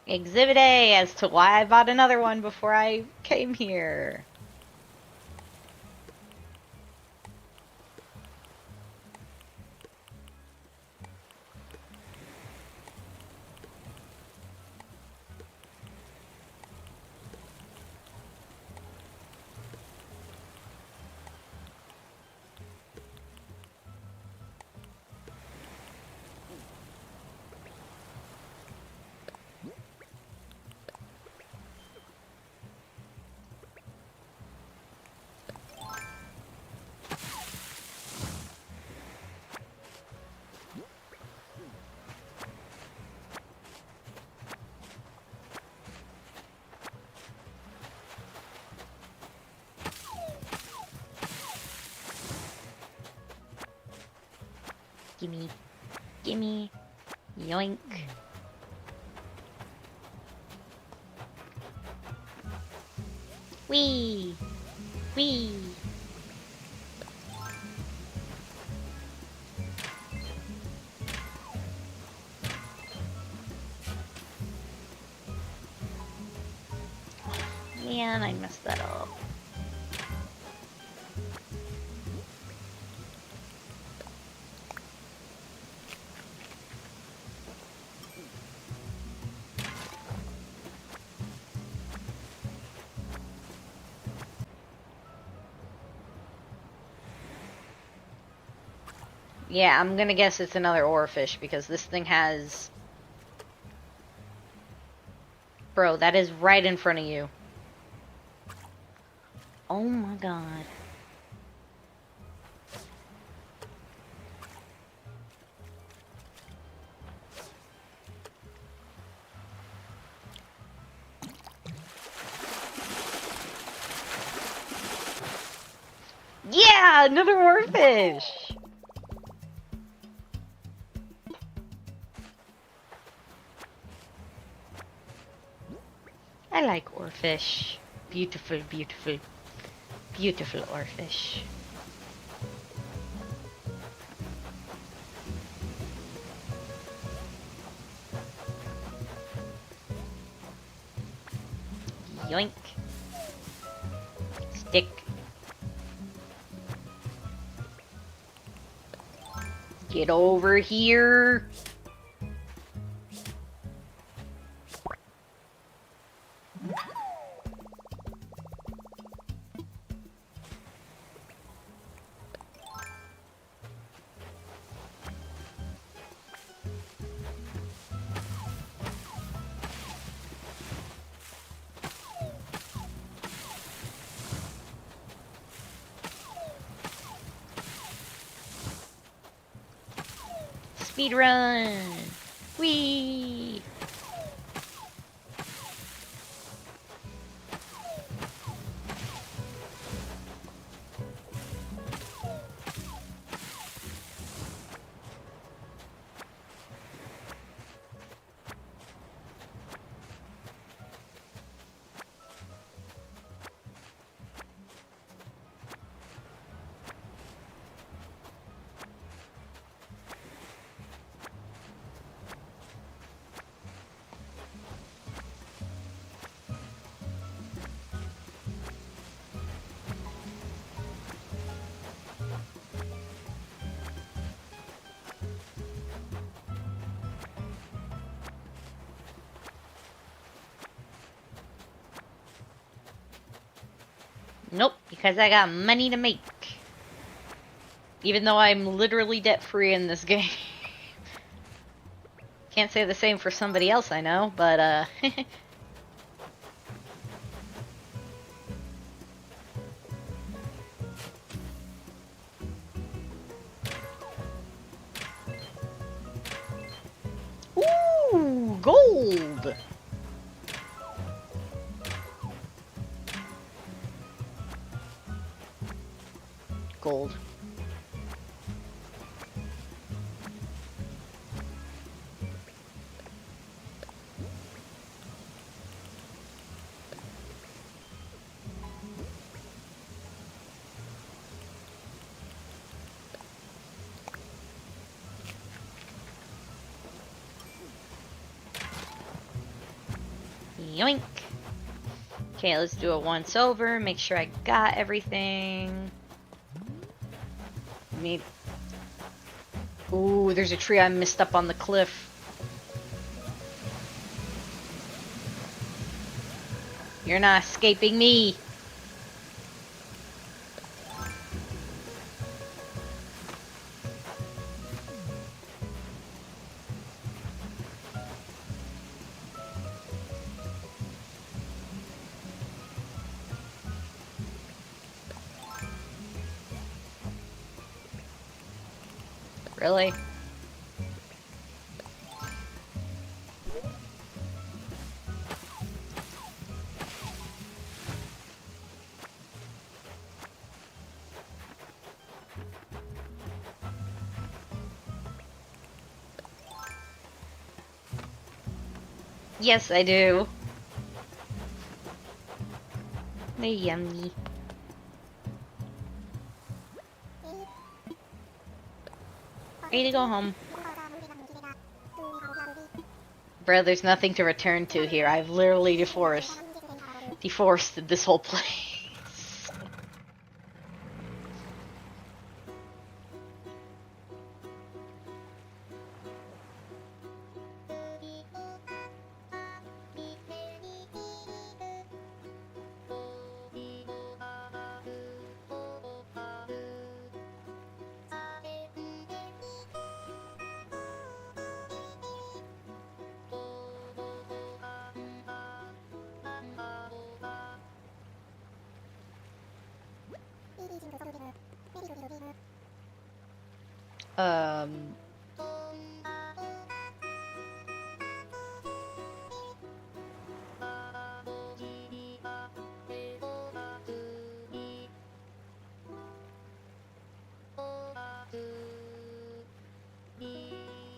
Exhibit A as to why I bought another one before I came here. Gimme. Gimme. Yoink. Wee. Wee. Man, I messed that up. Yeah, I'm gonna guess it's another oarfish because this thing has... Bro, that is right in front of you. Oh my god. Yeah, another oarfish! I like oarfish. Beautiful, beautiful, beautiful oarfish. Yoink. Stick. Get over here. Speed run. Whee! Nope, because I got money to make. Even though I'm literally debt-free in this game. Can't say the same for somebody else I know, but Ooh, gold! Gold. Yoink! Okay, let's do it once over, make sure I got everything. Need... Ooh, there's a tree I missed up on the cliff. You're not escaping me! Really? Yes, I do. They're yummy. Ready to go home. Bro, there's nothing to return to here. I've literally deforested this whole place. Um,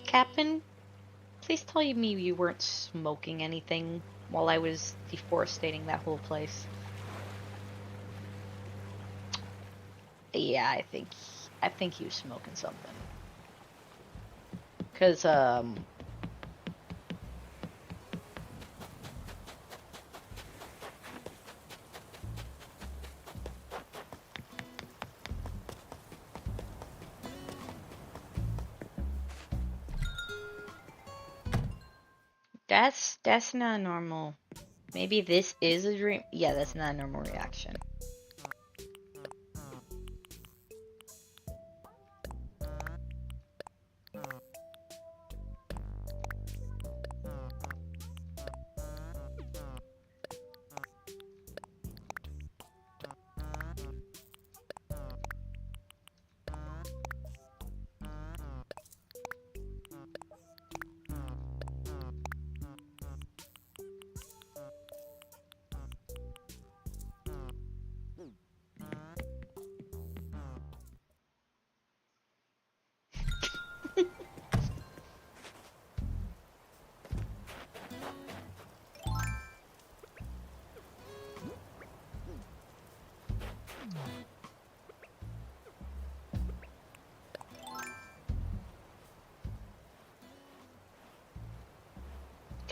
Captain, please tell me you weren't smoking anything while I was deforestating that whole place. Yeah, I think he was smoking something. 'Cause that's not normal. Maybe this is a dream. Yeah, that's not a normal reaction.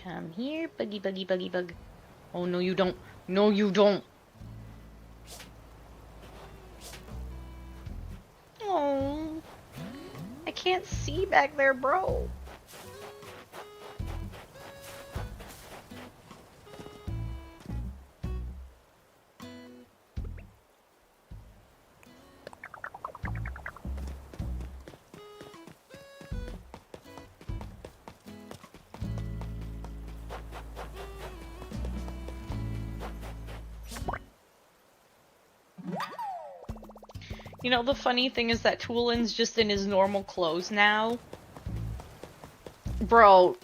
Come here, buggy, buggy, buggy, bug. Oh, no, you don't. No, you don't. Oh, I can't see back there, bro. You know, the funny thing is that Toolin's just in his normal clothes now. Bro,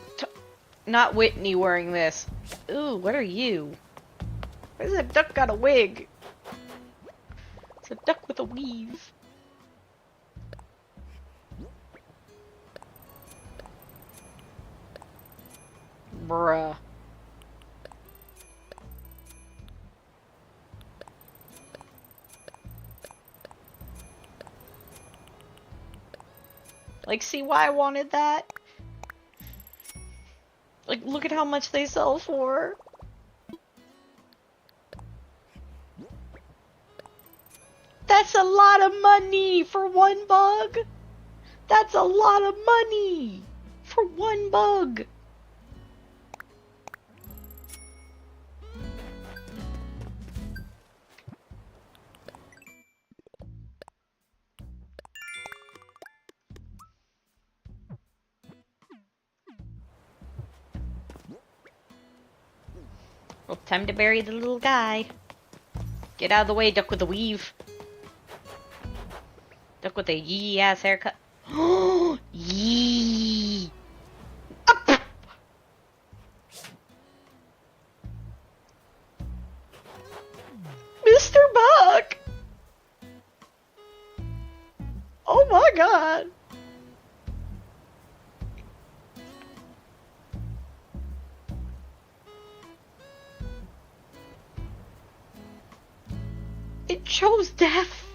not Whitney wearing this. Ooh, what are you? Where's that duck got a wig? It's a duck with a weave. Bruh. Like, see why I wanted that? Like, look at how much they sell for. That's a lot of money for one bug. That's a lot of money for one bug. Well, time to bury the little guy. Get out of the way, duck with a weave. Duck with a yee-ass haircut. Yee! Up! Mr. Buck! Oh my god! It chose death.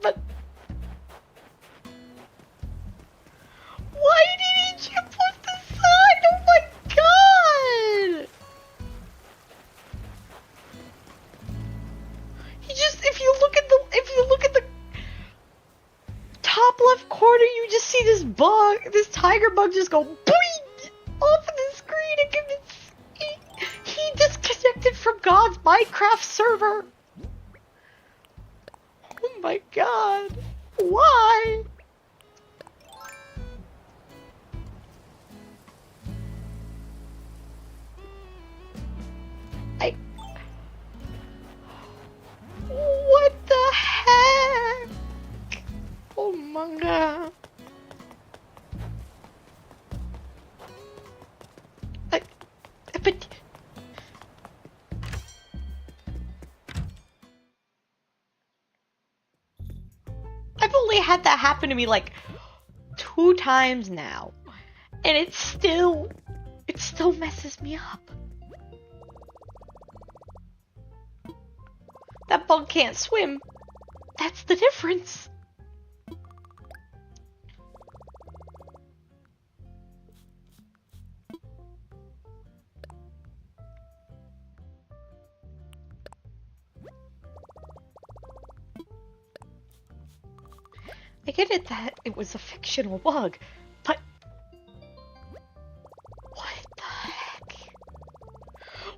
But why didn't you put the sign? Oh my god! He just, if you look at the top left corner, you just see this bug, this tiger bug just go boing off of the screen and he disconnected from God's Minecraft server. Oh my god. Why? I... What the heck? Oh my god. But... I've only had that happen to me like 2 times now. And it still messes me up. That bug can't swim. That's the difference. I get it that it was a fictional bug, but what the heck?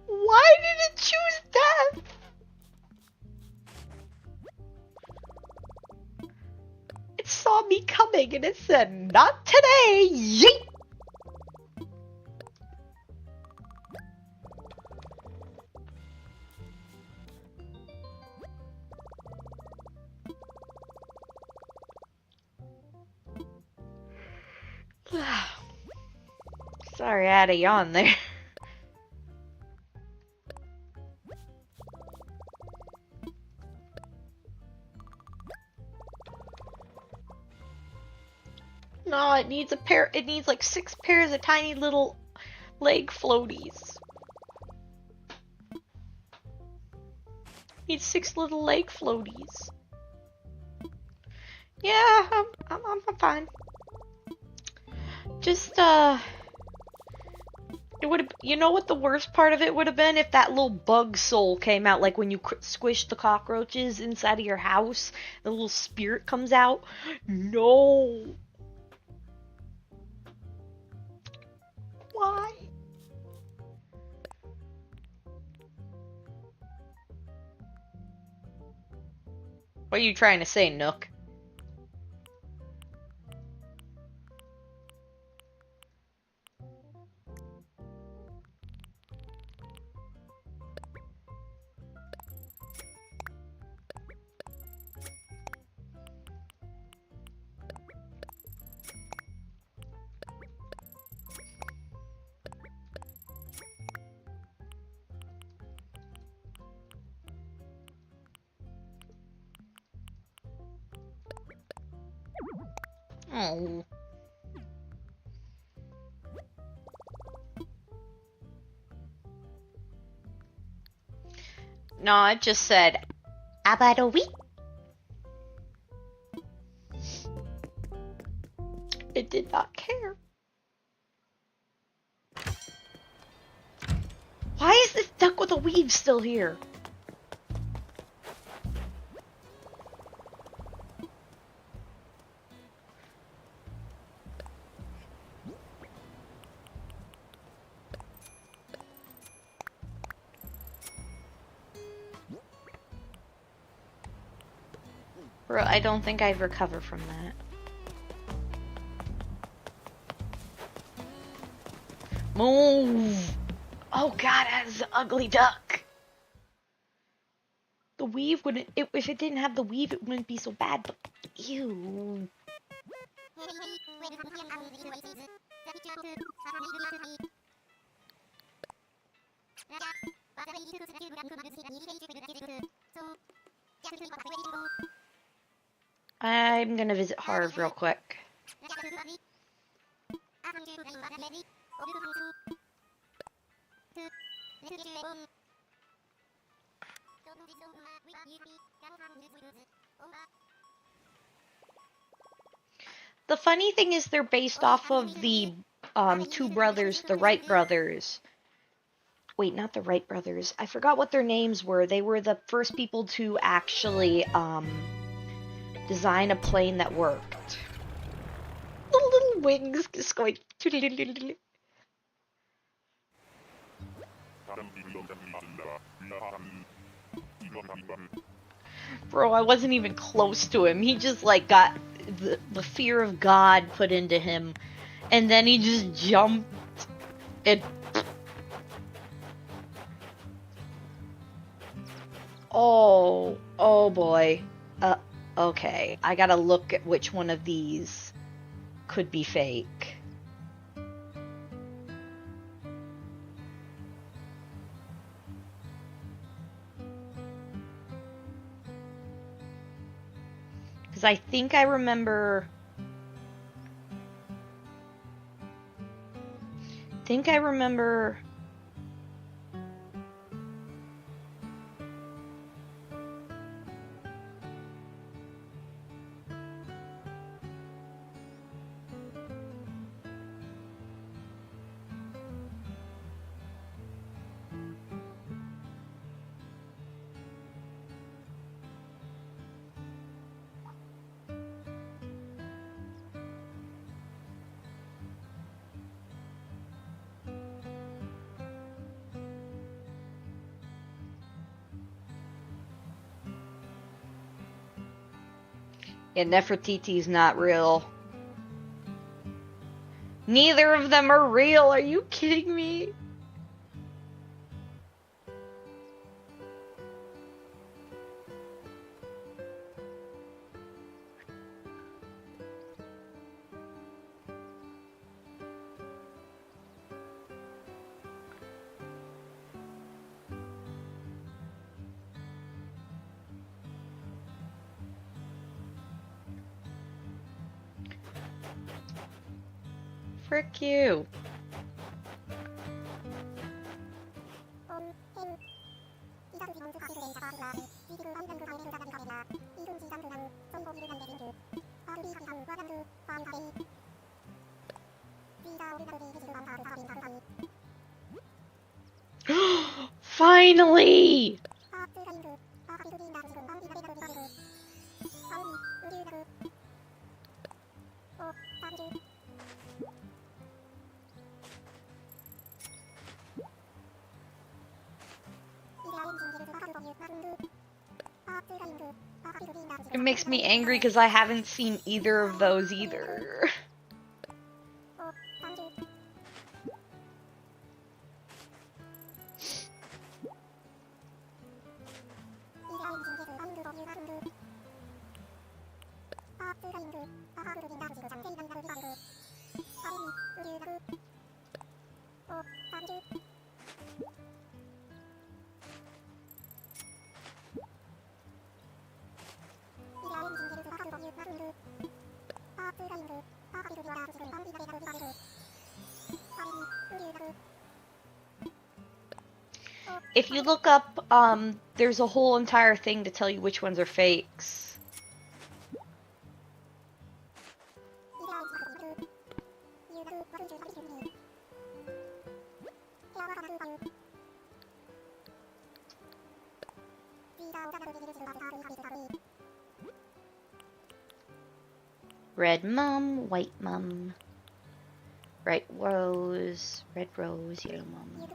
Why did it choose death? It saw me coming and it said, "Not today, yeet!" Sorry, I had a yawn there. No, it needs a pair. It needs like 6 pairs of tiny little leg floaties. Needs 6 little leg floaties. Yeah, I'm fine. Just it would have. You know what the worst part of it would have been? If that little bug soul came out, like when you squish the cockroaches inside of your house, the little spirit comes out. No. Why? What are you trying to say, Nook? Oh. No, it just said, about a week. It did not care. Why is this duck with a weave still here? Bro, I don't think I'd recover from that. Move! Oh god, that's an ugly duck. The weave wouldn't, if it didn't have the weave, it wouldn't be so bad, but ew. I'm gonna visit Harv real quick. The funny thing is they're based off of the 2 brothers, the Wright brothers. Wait, not the Wright brothers. I forgot what their names were. They were the first people to actually design a plane that worked. The little wings just going. Bro, I wasn't even close to him. He just, like, got the fear of God put into him. And then he just jumped and... Oh boy. Okay. I gotta look at which one of these could be fake. Because I think I remember... Yeah, Nefertiti's not real. Neither of them are real. Are you kidding me? Frick you. Finally! It makes me angry because I haven't seen either of those either. If you look up, there's a whole entire thing to tell you which ones are fakes. Red mum, white mum, red rose, yellow mum.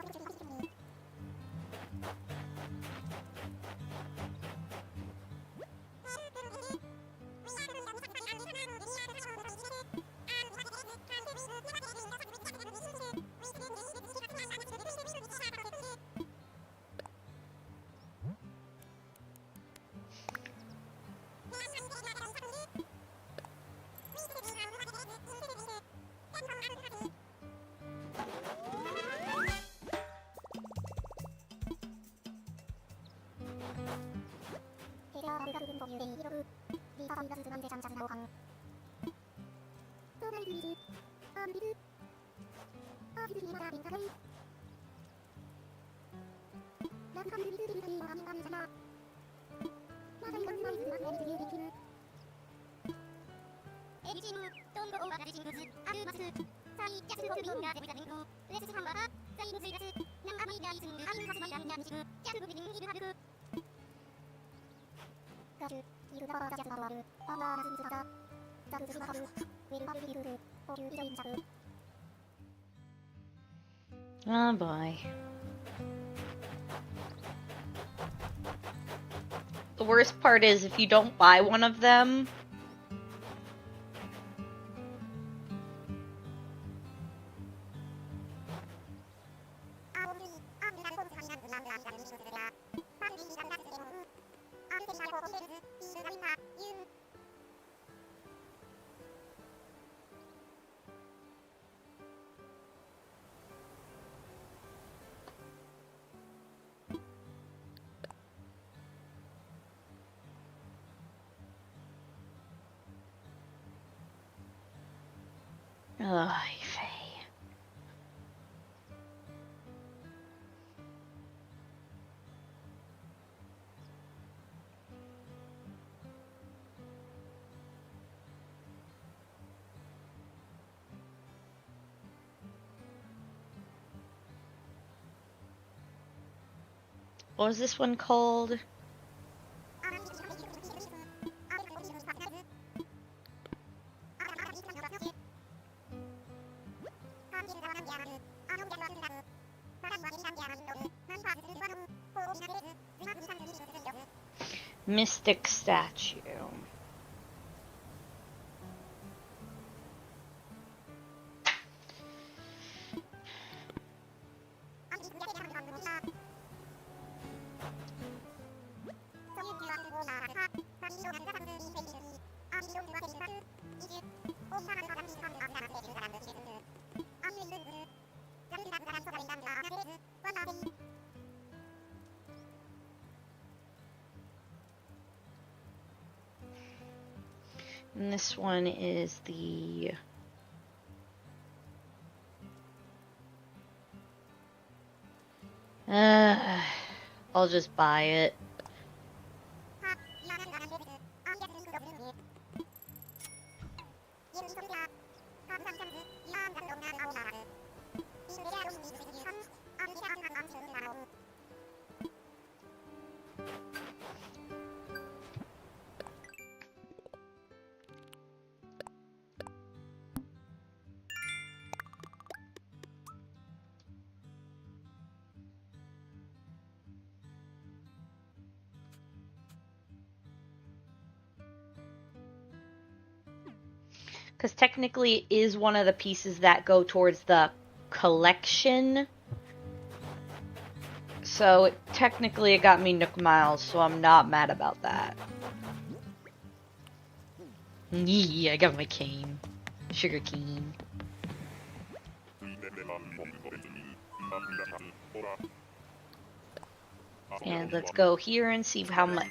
Oh boy. The worst part is if you don't buy one of them, ugh, Faye. What was this one called? Mystic Statue. And this one is the I'll just buy it. Because technically it is one of the pieces that go towards the collection. So technically it got me Nook Miles, so I'm not mad about that. Yeah, I got my cane. Sugar cane. And let's go here and see how much.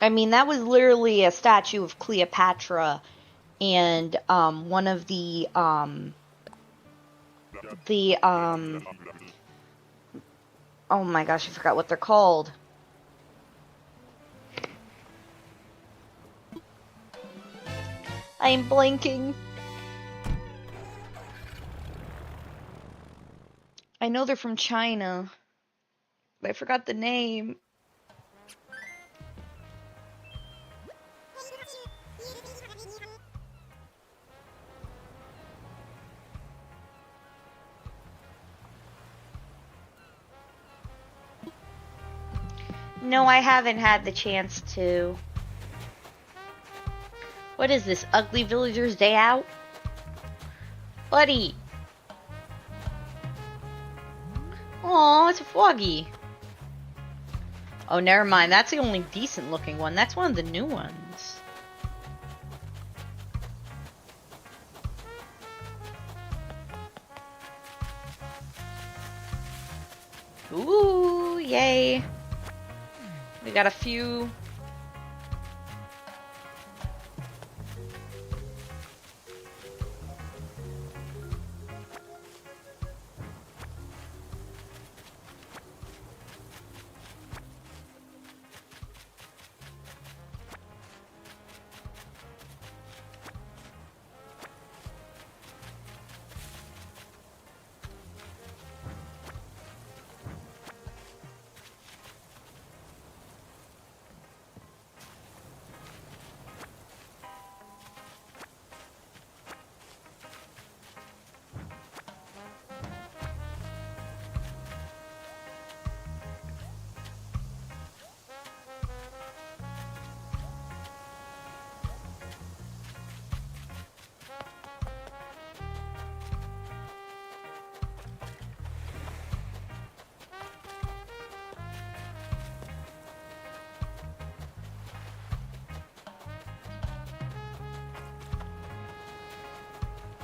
I mean, that was literally a statue of Cleopatra and one of the oh my gosh, I forgot what they're called. I'm blanking. I know they're from China, but I forgot the name. No, I haven't had the chance to. What is this? Ugly Villager's Day Out? Buddy! Aw, it's a Froggy. Oh, never mind. That's the only decent looking one. That's one of the new ones. Ooh, yay. We got a few.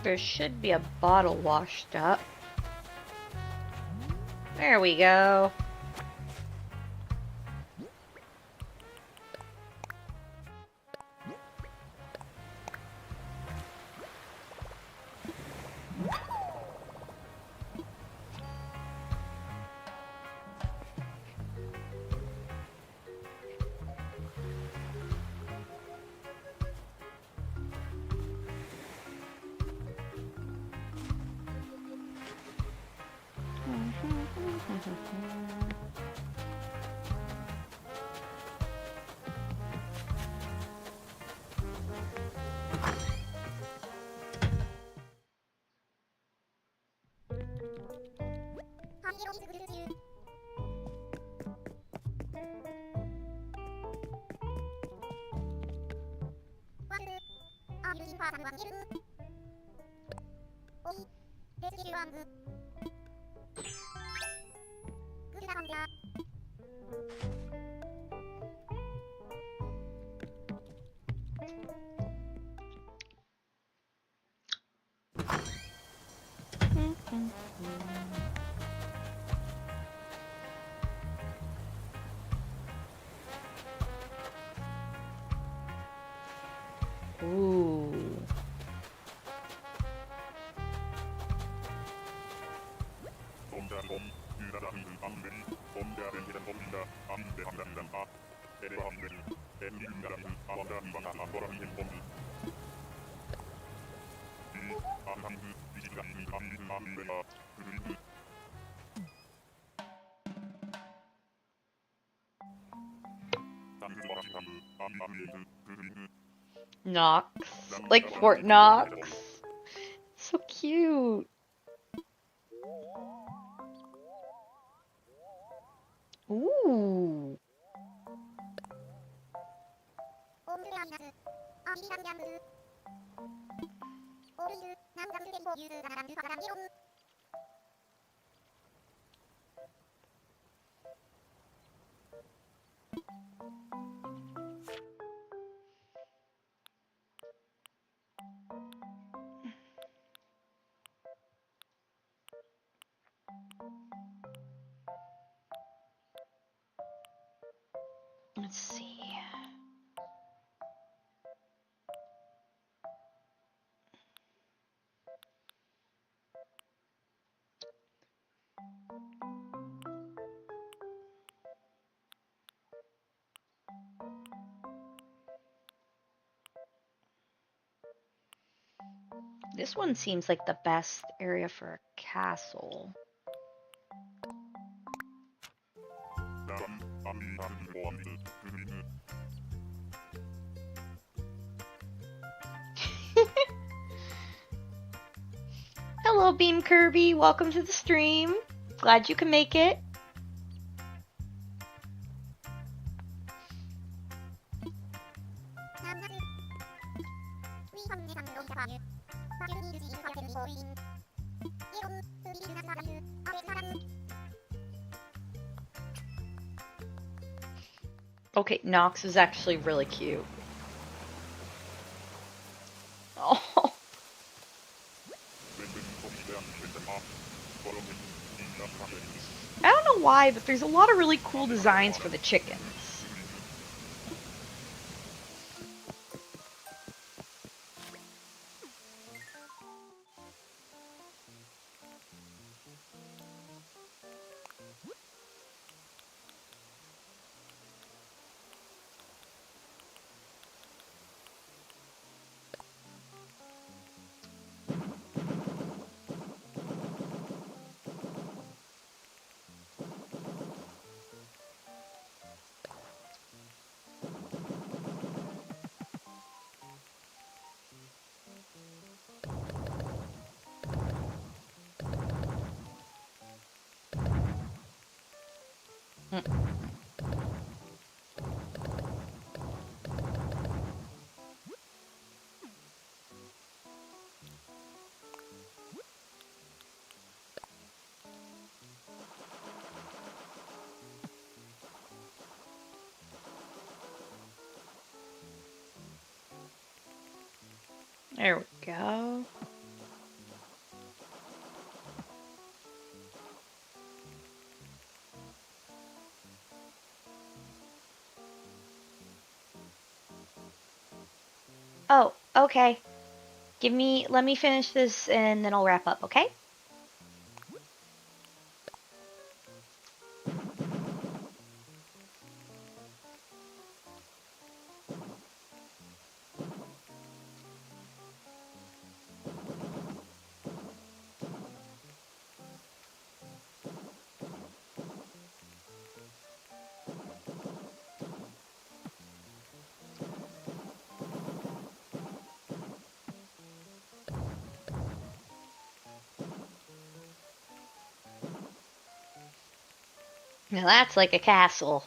There should be a bottle washed up. There we go. Ooh. Knox. Like Fort Knox. So cute. Ooh. Let's see. This one seems like the best area for a castle. Hello, Beam Kirby. Welcome to the stream. Glad you can make it. Okay, Nox is actually really cute. Oh. I don't know why, but there's a lot of really cool designs for the chickens. There we go. Oh, okay. Let me finish this and then I'll wrap up, okay? Now that's like a castle.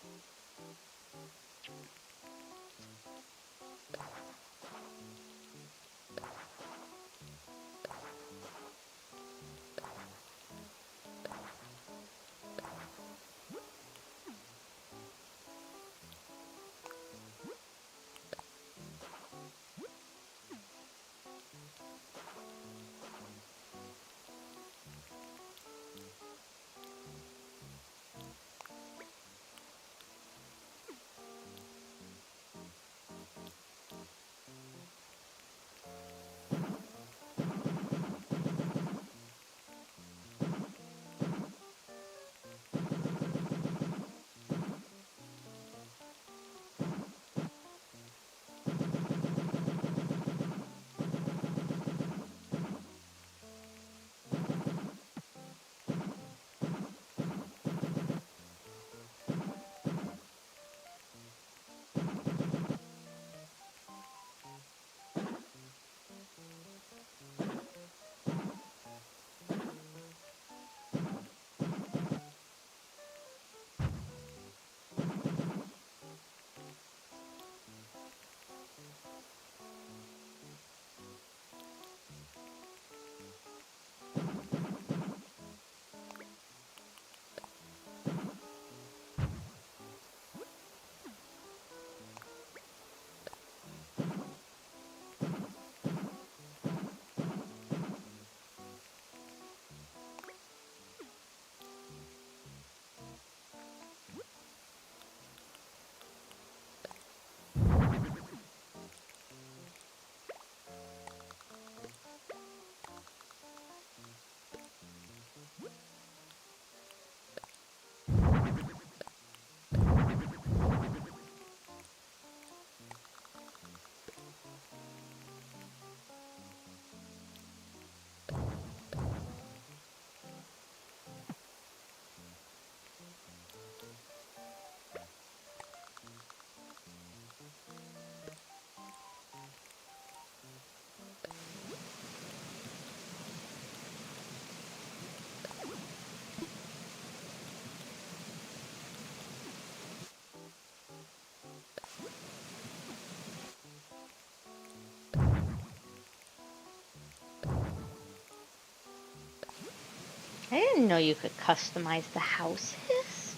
I didn't know you could customize the houses.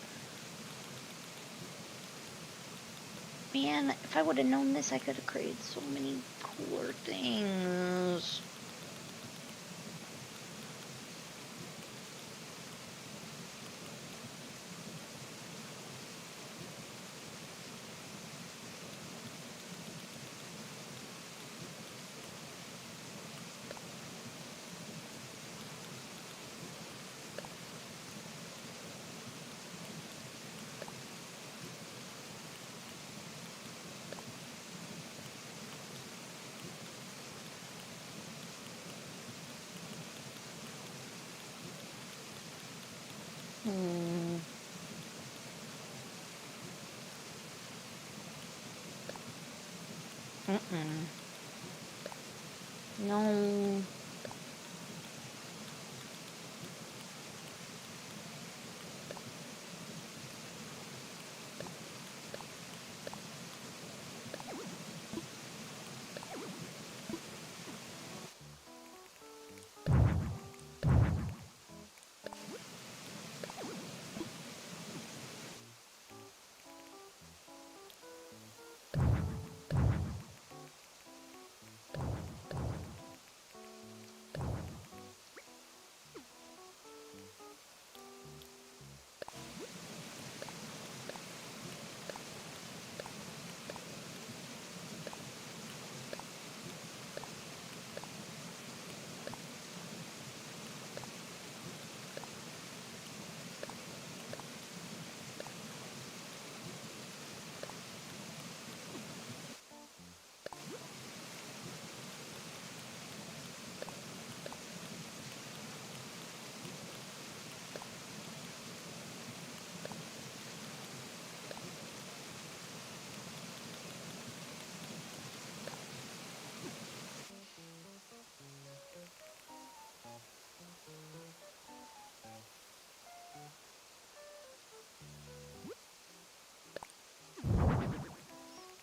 Man, if I would have known this, I could have created so many cooler things. Hmm. Mm-mm. No.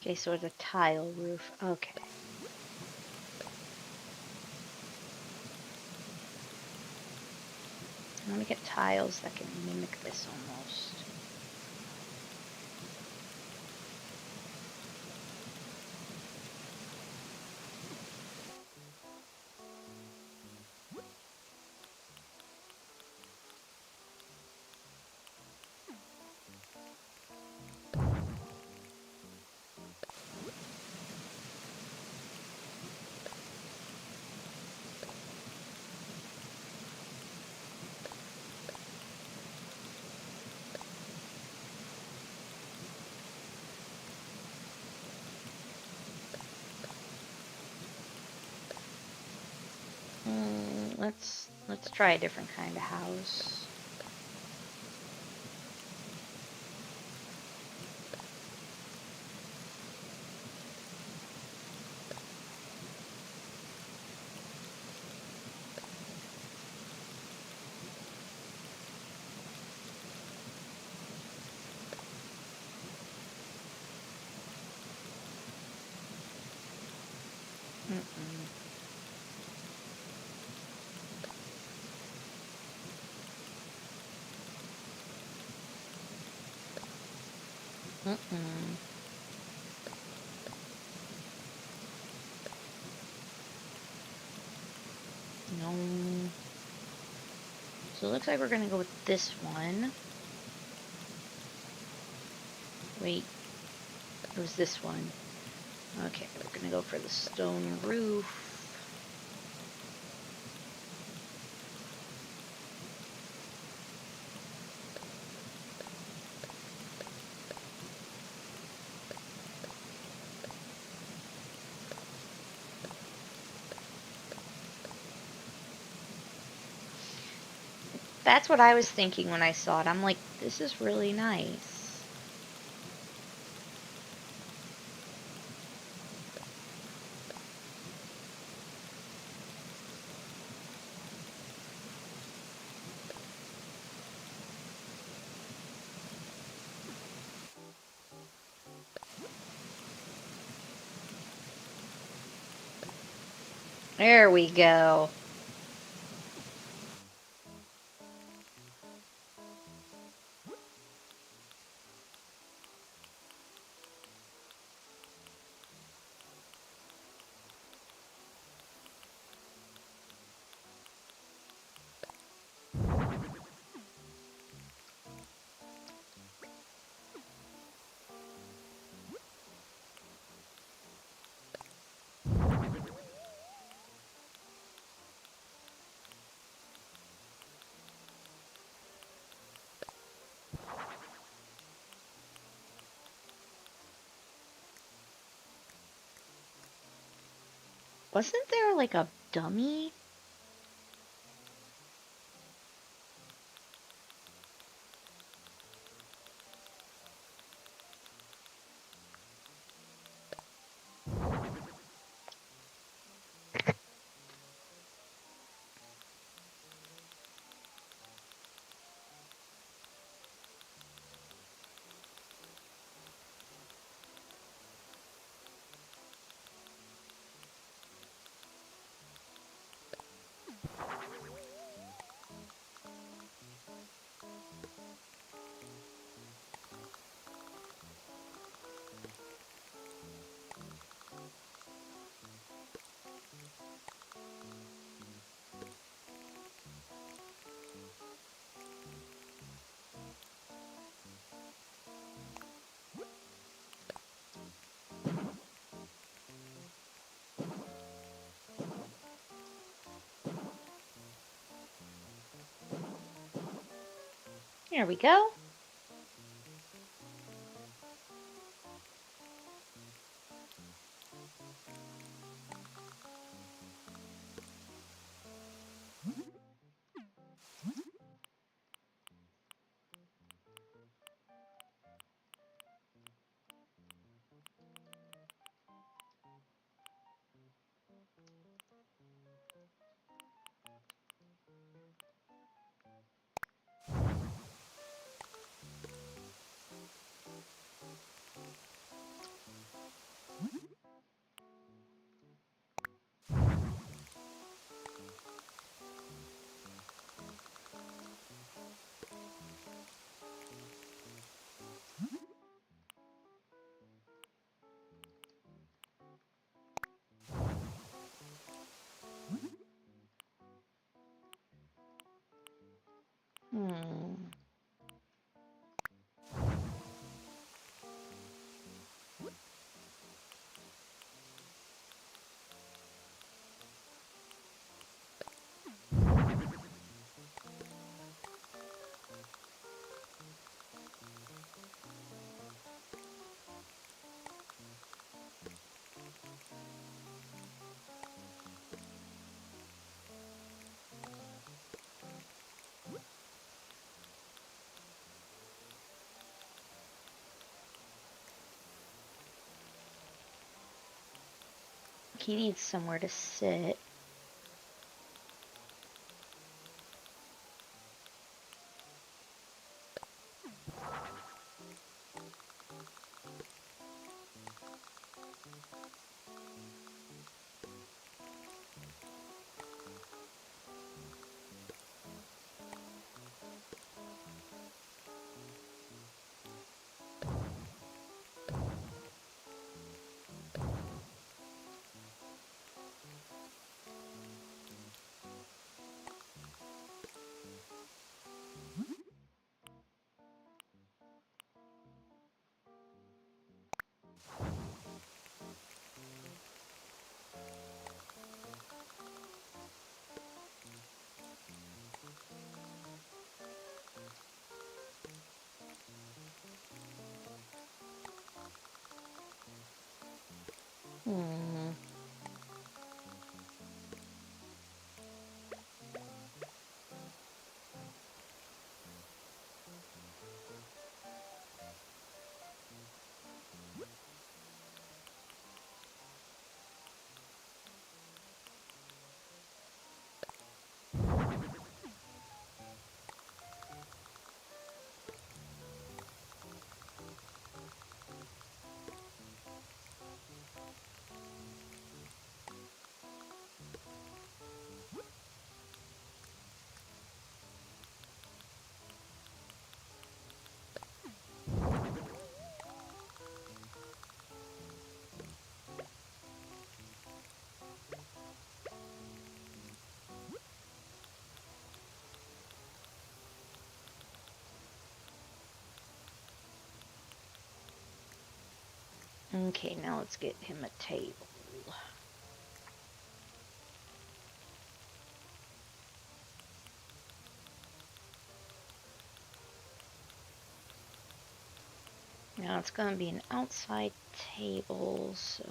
Okay, so it's a tile roof. Okay. I want to get tiles that can mimic this almost. Let's try a different kind of house. Mm-mm. Mm-mm. No. So it looks like we're gonna go with this one. Wait, it was this one. Okay, we're gonna go for the stone roof. That's what I was thinking when I saw it. I'm like, this is really nice. There we go. Wasn't there like a dummy? There we go. He needs somewhere to sit. Hmm. Okay, now let's get him a table. Now it's going to be an outside table, so...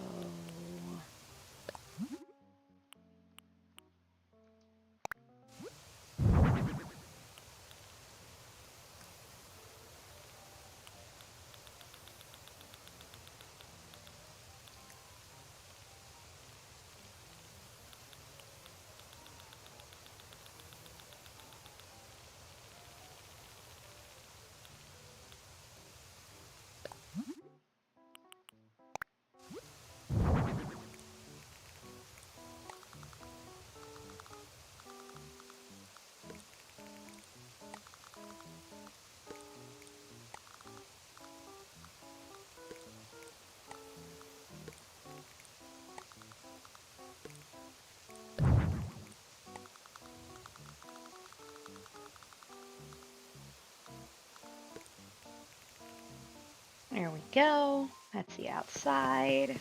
There we go. That's the outside.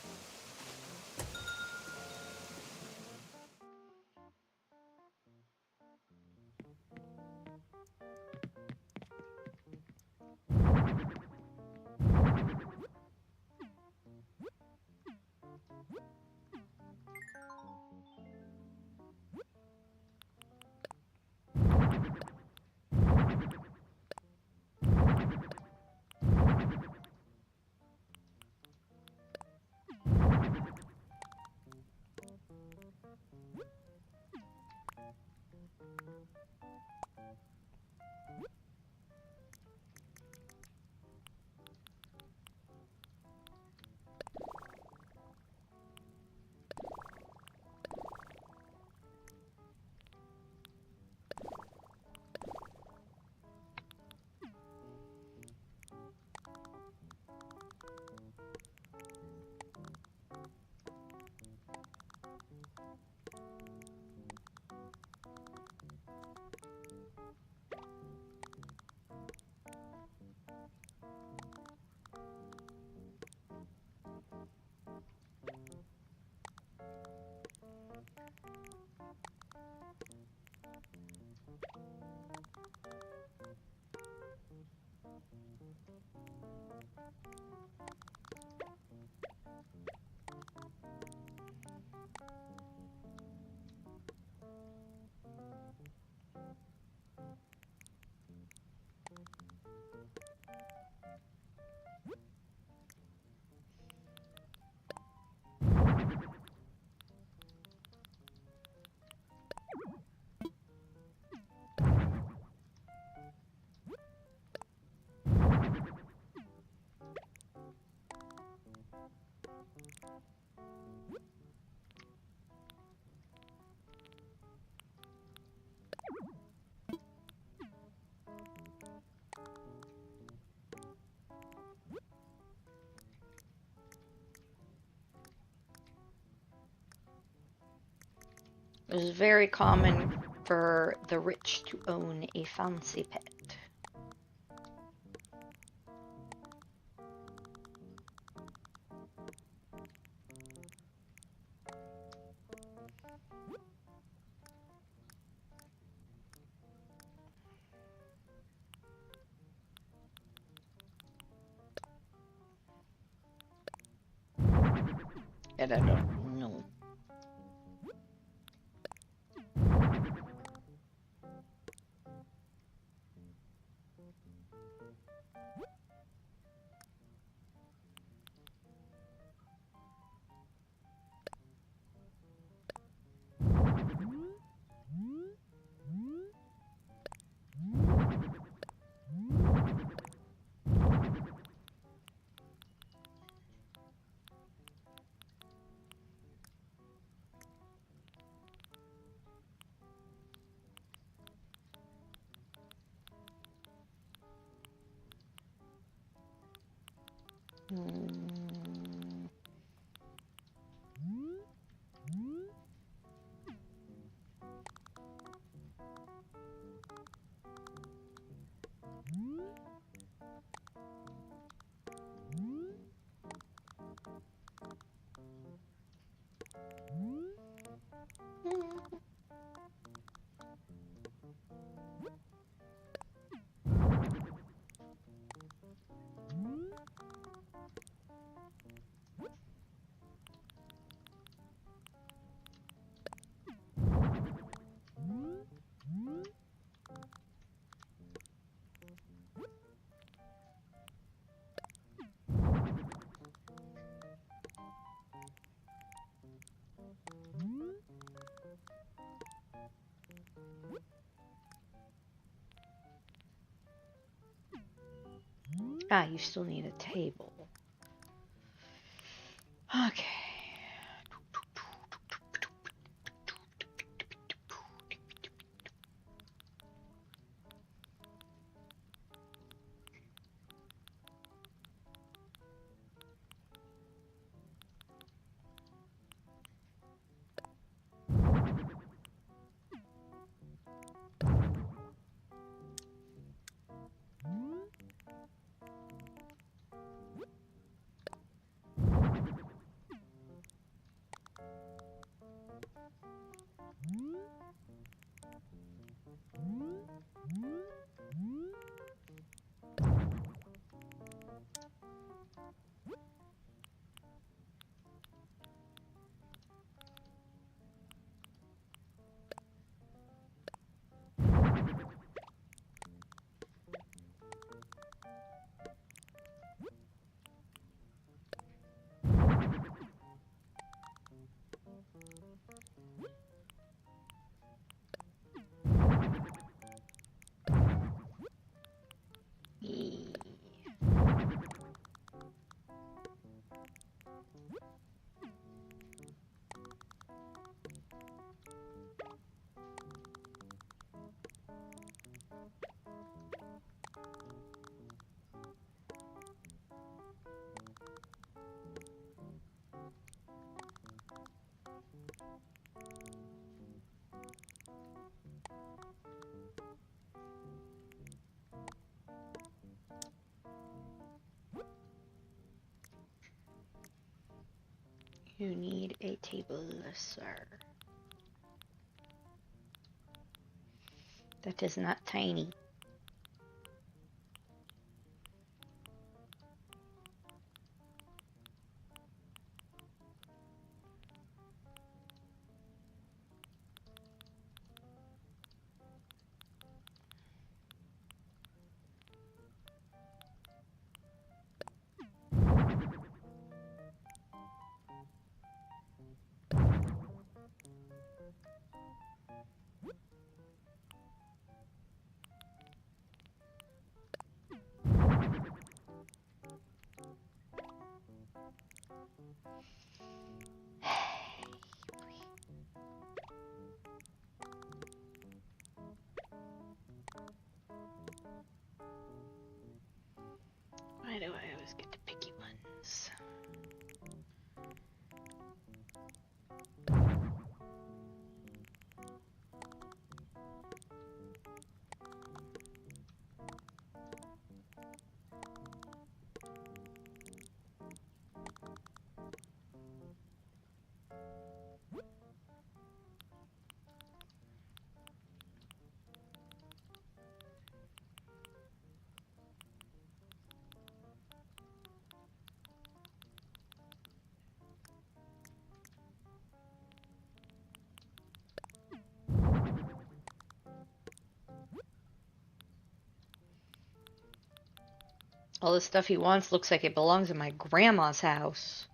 It was very common for the rich to own a fancy pet. And I don't know. Hmm. Ah, you still need a table. Okay. You need a table, sir. That is not tiny. All the stuff he wants looks like it belongs in my grandma's house.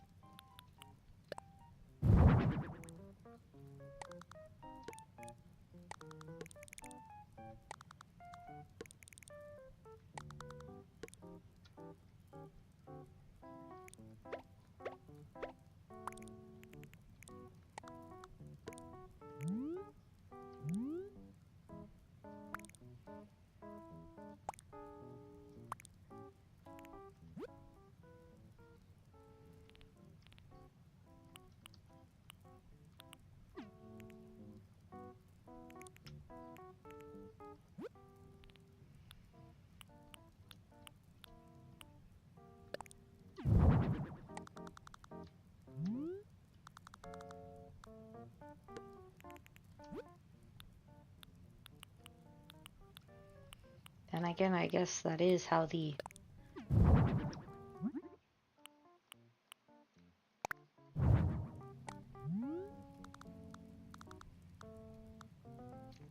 And again, I guess that is how the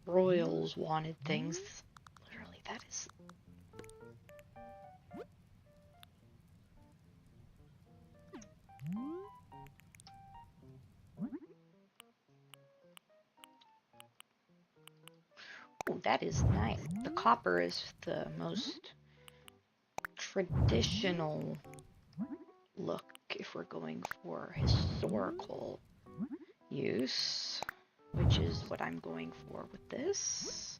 royals wanted things. Literally, that is... Ooh, that is nice. The copper is the most traditional look if we're going for historical use, which is what I'm going for with this.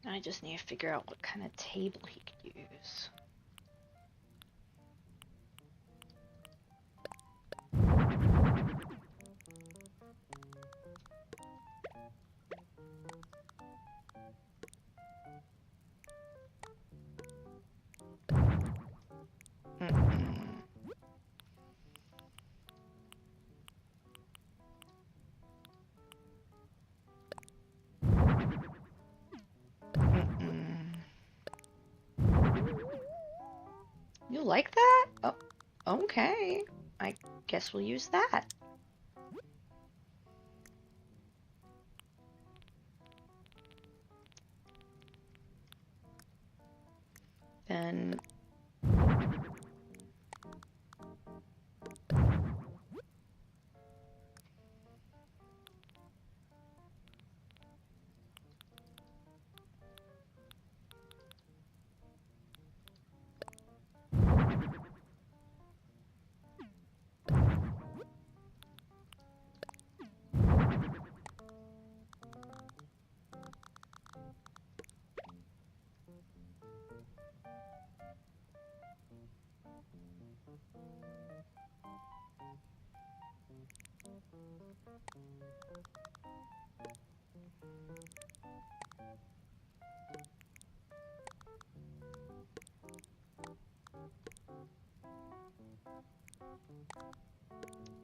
I just need to figure out what kind of table he could use. You like that? Oh, okay. I guess we'll use that. Then...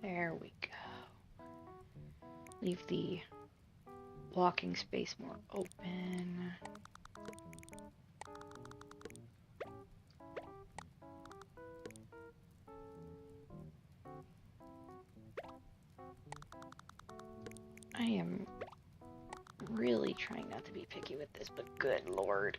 There we go. Leave the walking space more open. I am really trying not to be picky with this, but good lord.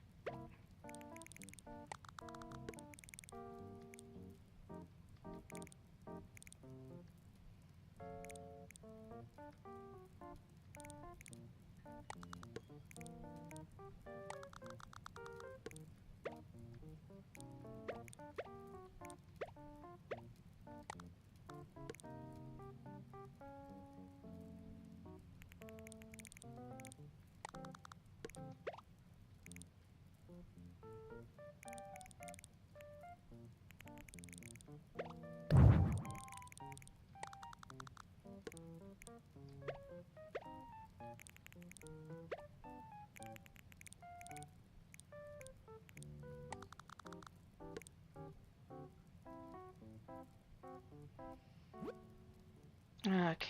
Okay.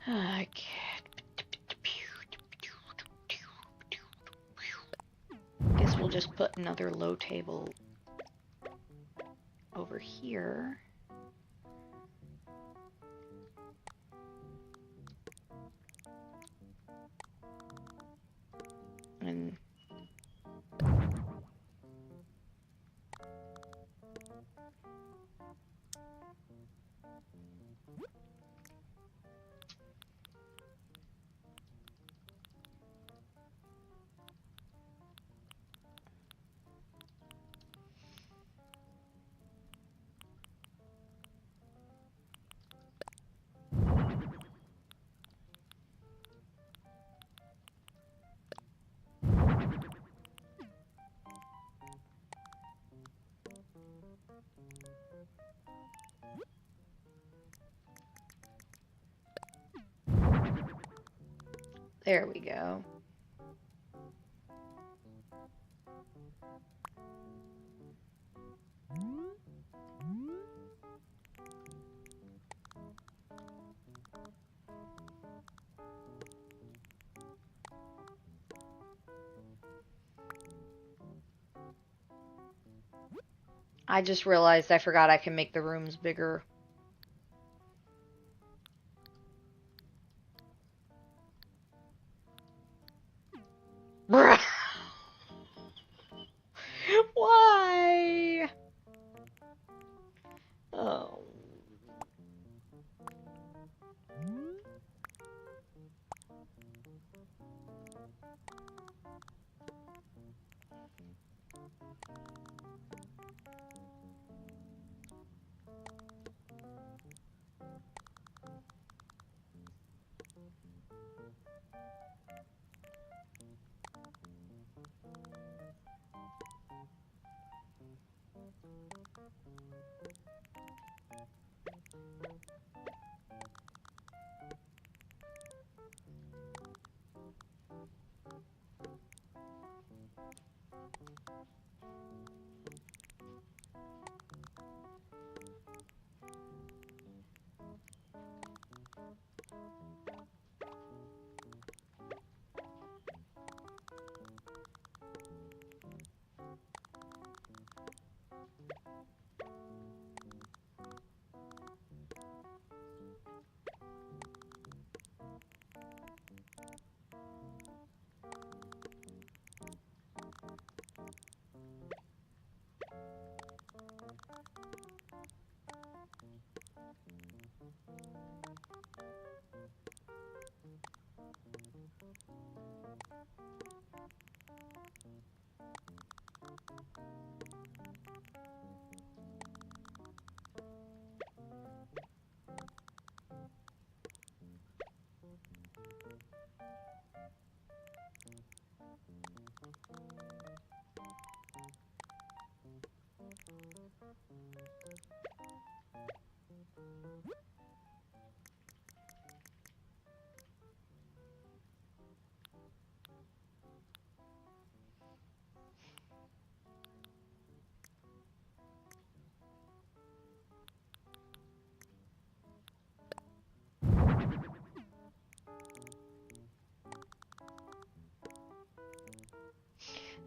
Okay. Guess we'll just put another low table over here. And there we go. I just realized I forgot I can make the rooms bigger. Bruh. Why? Oh.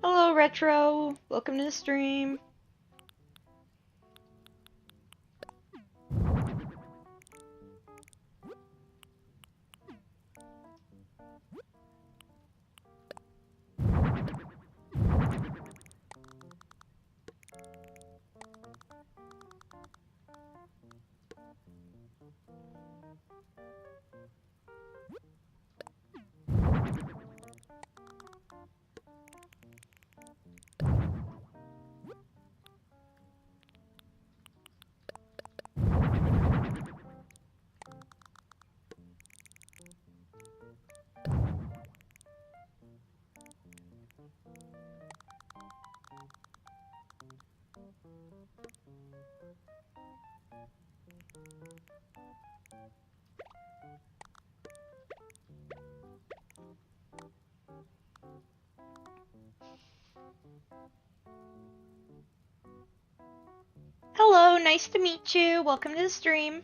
Hello, Retro. Welcome to the stream. nice to meet you. Welcome to the stream.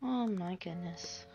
Oh my goodness.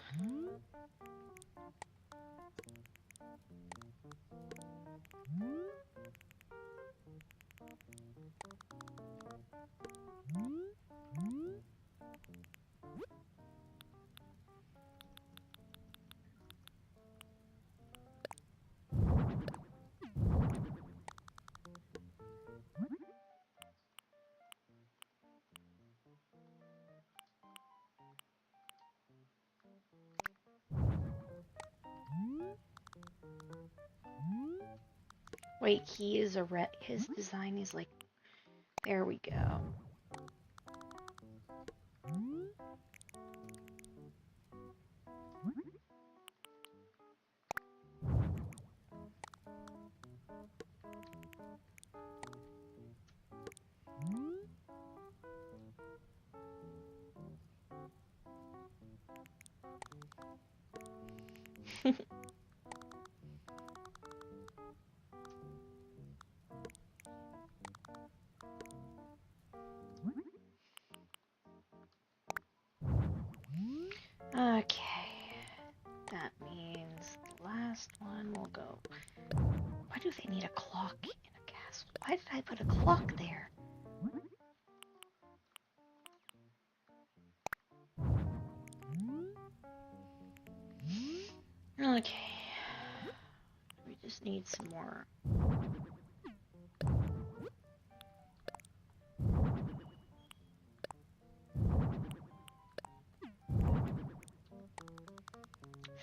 Wait, he is a his design is like, there we go. Okay, that means the last one will go. Why do they need a clock in a castle? Why did I put a clock there? Okay, we just need some more.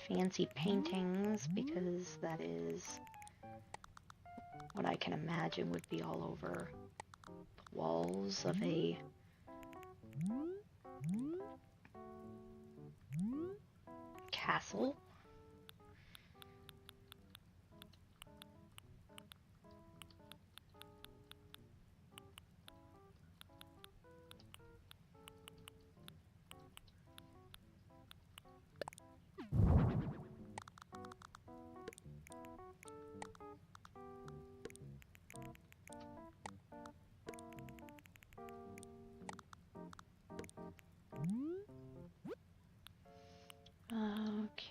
Fancy paintings, because that is what I can imagine would be all over the walls of a castle. Okay,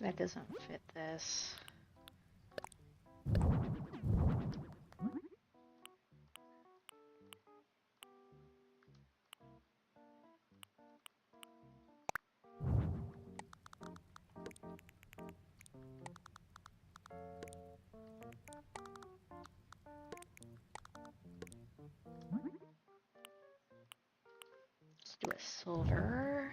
that doesn't fit this. Let's do a silver.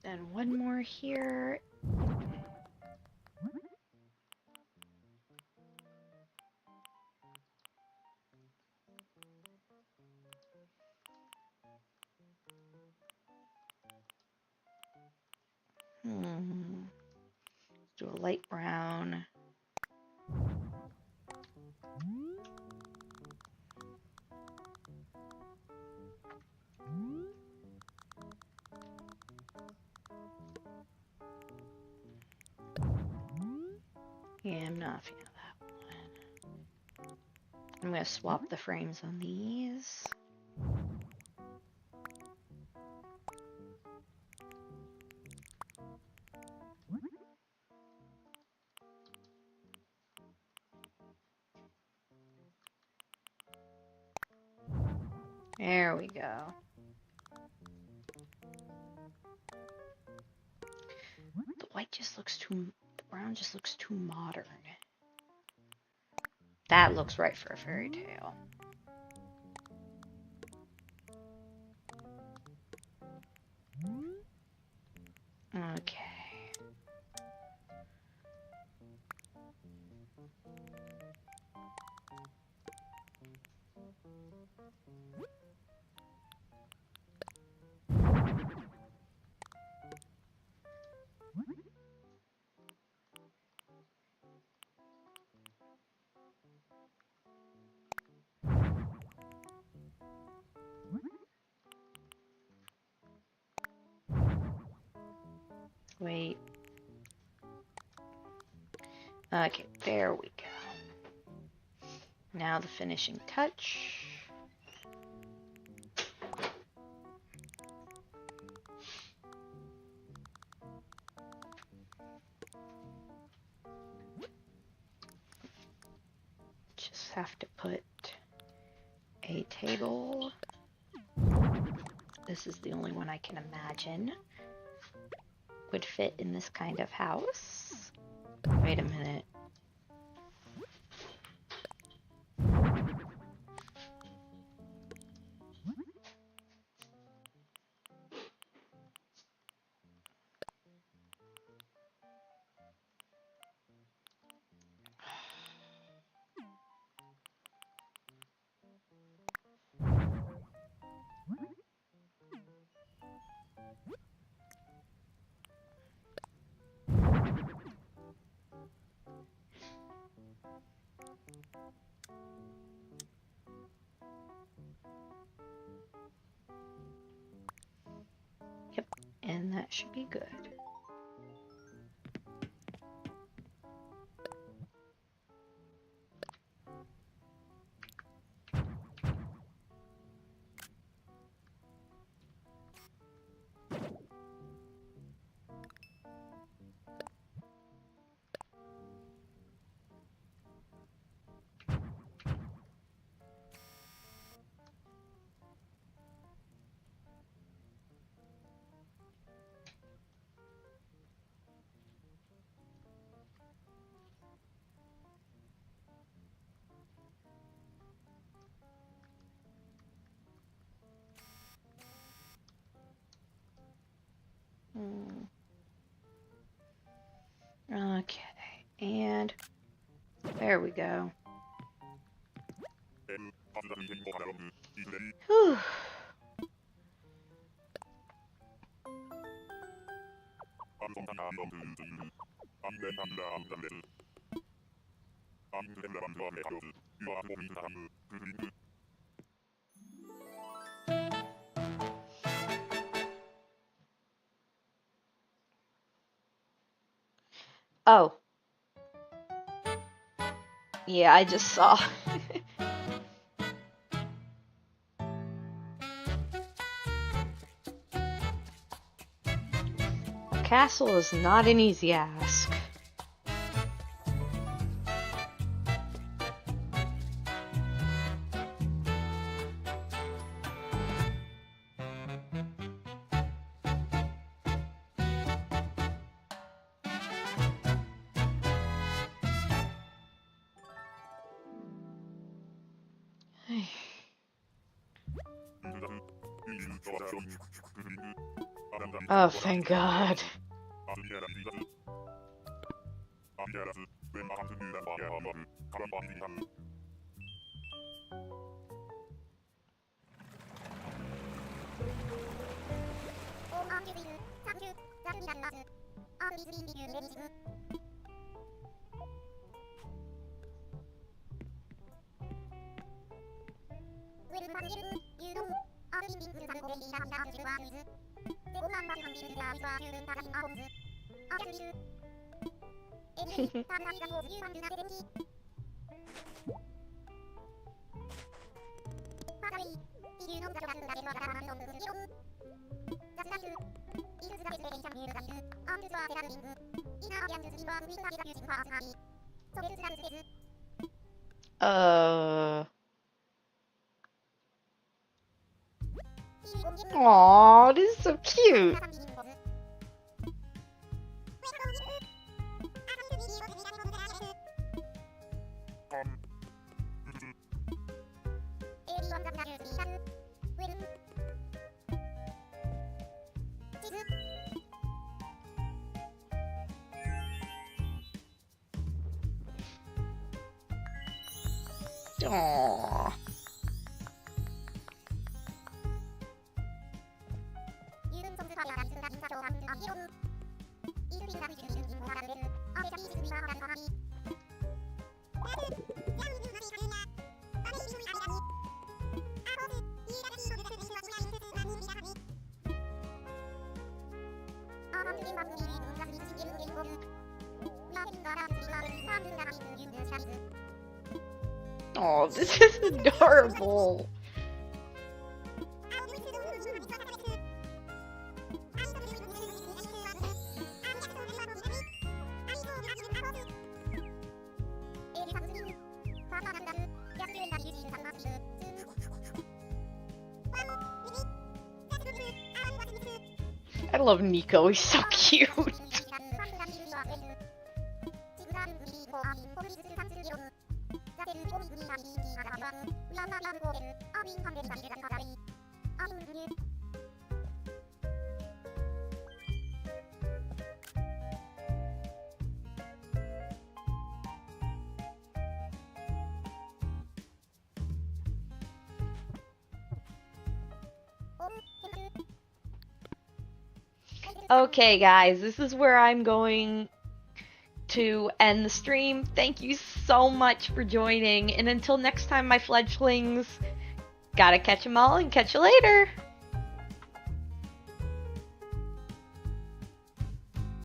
Then one more here. Let's do a light brown. Yeah, I'm not a fan of that one. I'm going to swap the frames on these. There we go. The white just looks too, the brown just looks too modern. That looks right for a fairy tale. Okay. Wait. Okay, there we go. Now the finishing touch. Just have to put a table. This is the only one I can imagine would fit in this kind of house. Wait a minute. Yep, and that should be good. Okay, and there we go. Whew. Oh. Yeah, I just saw. A castle is not an easy ask. Oh, thank God. Aw, this is so cute. Aww. Oh, this is adorable. I love Nico, he's so cute. Okay, guys, this is where I'm going to end the stream. Thank you so much for joining, and until next time, my fledglings, gotta catch 'em all and catch you later!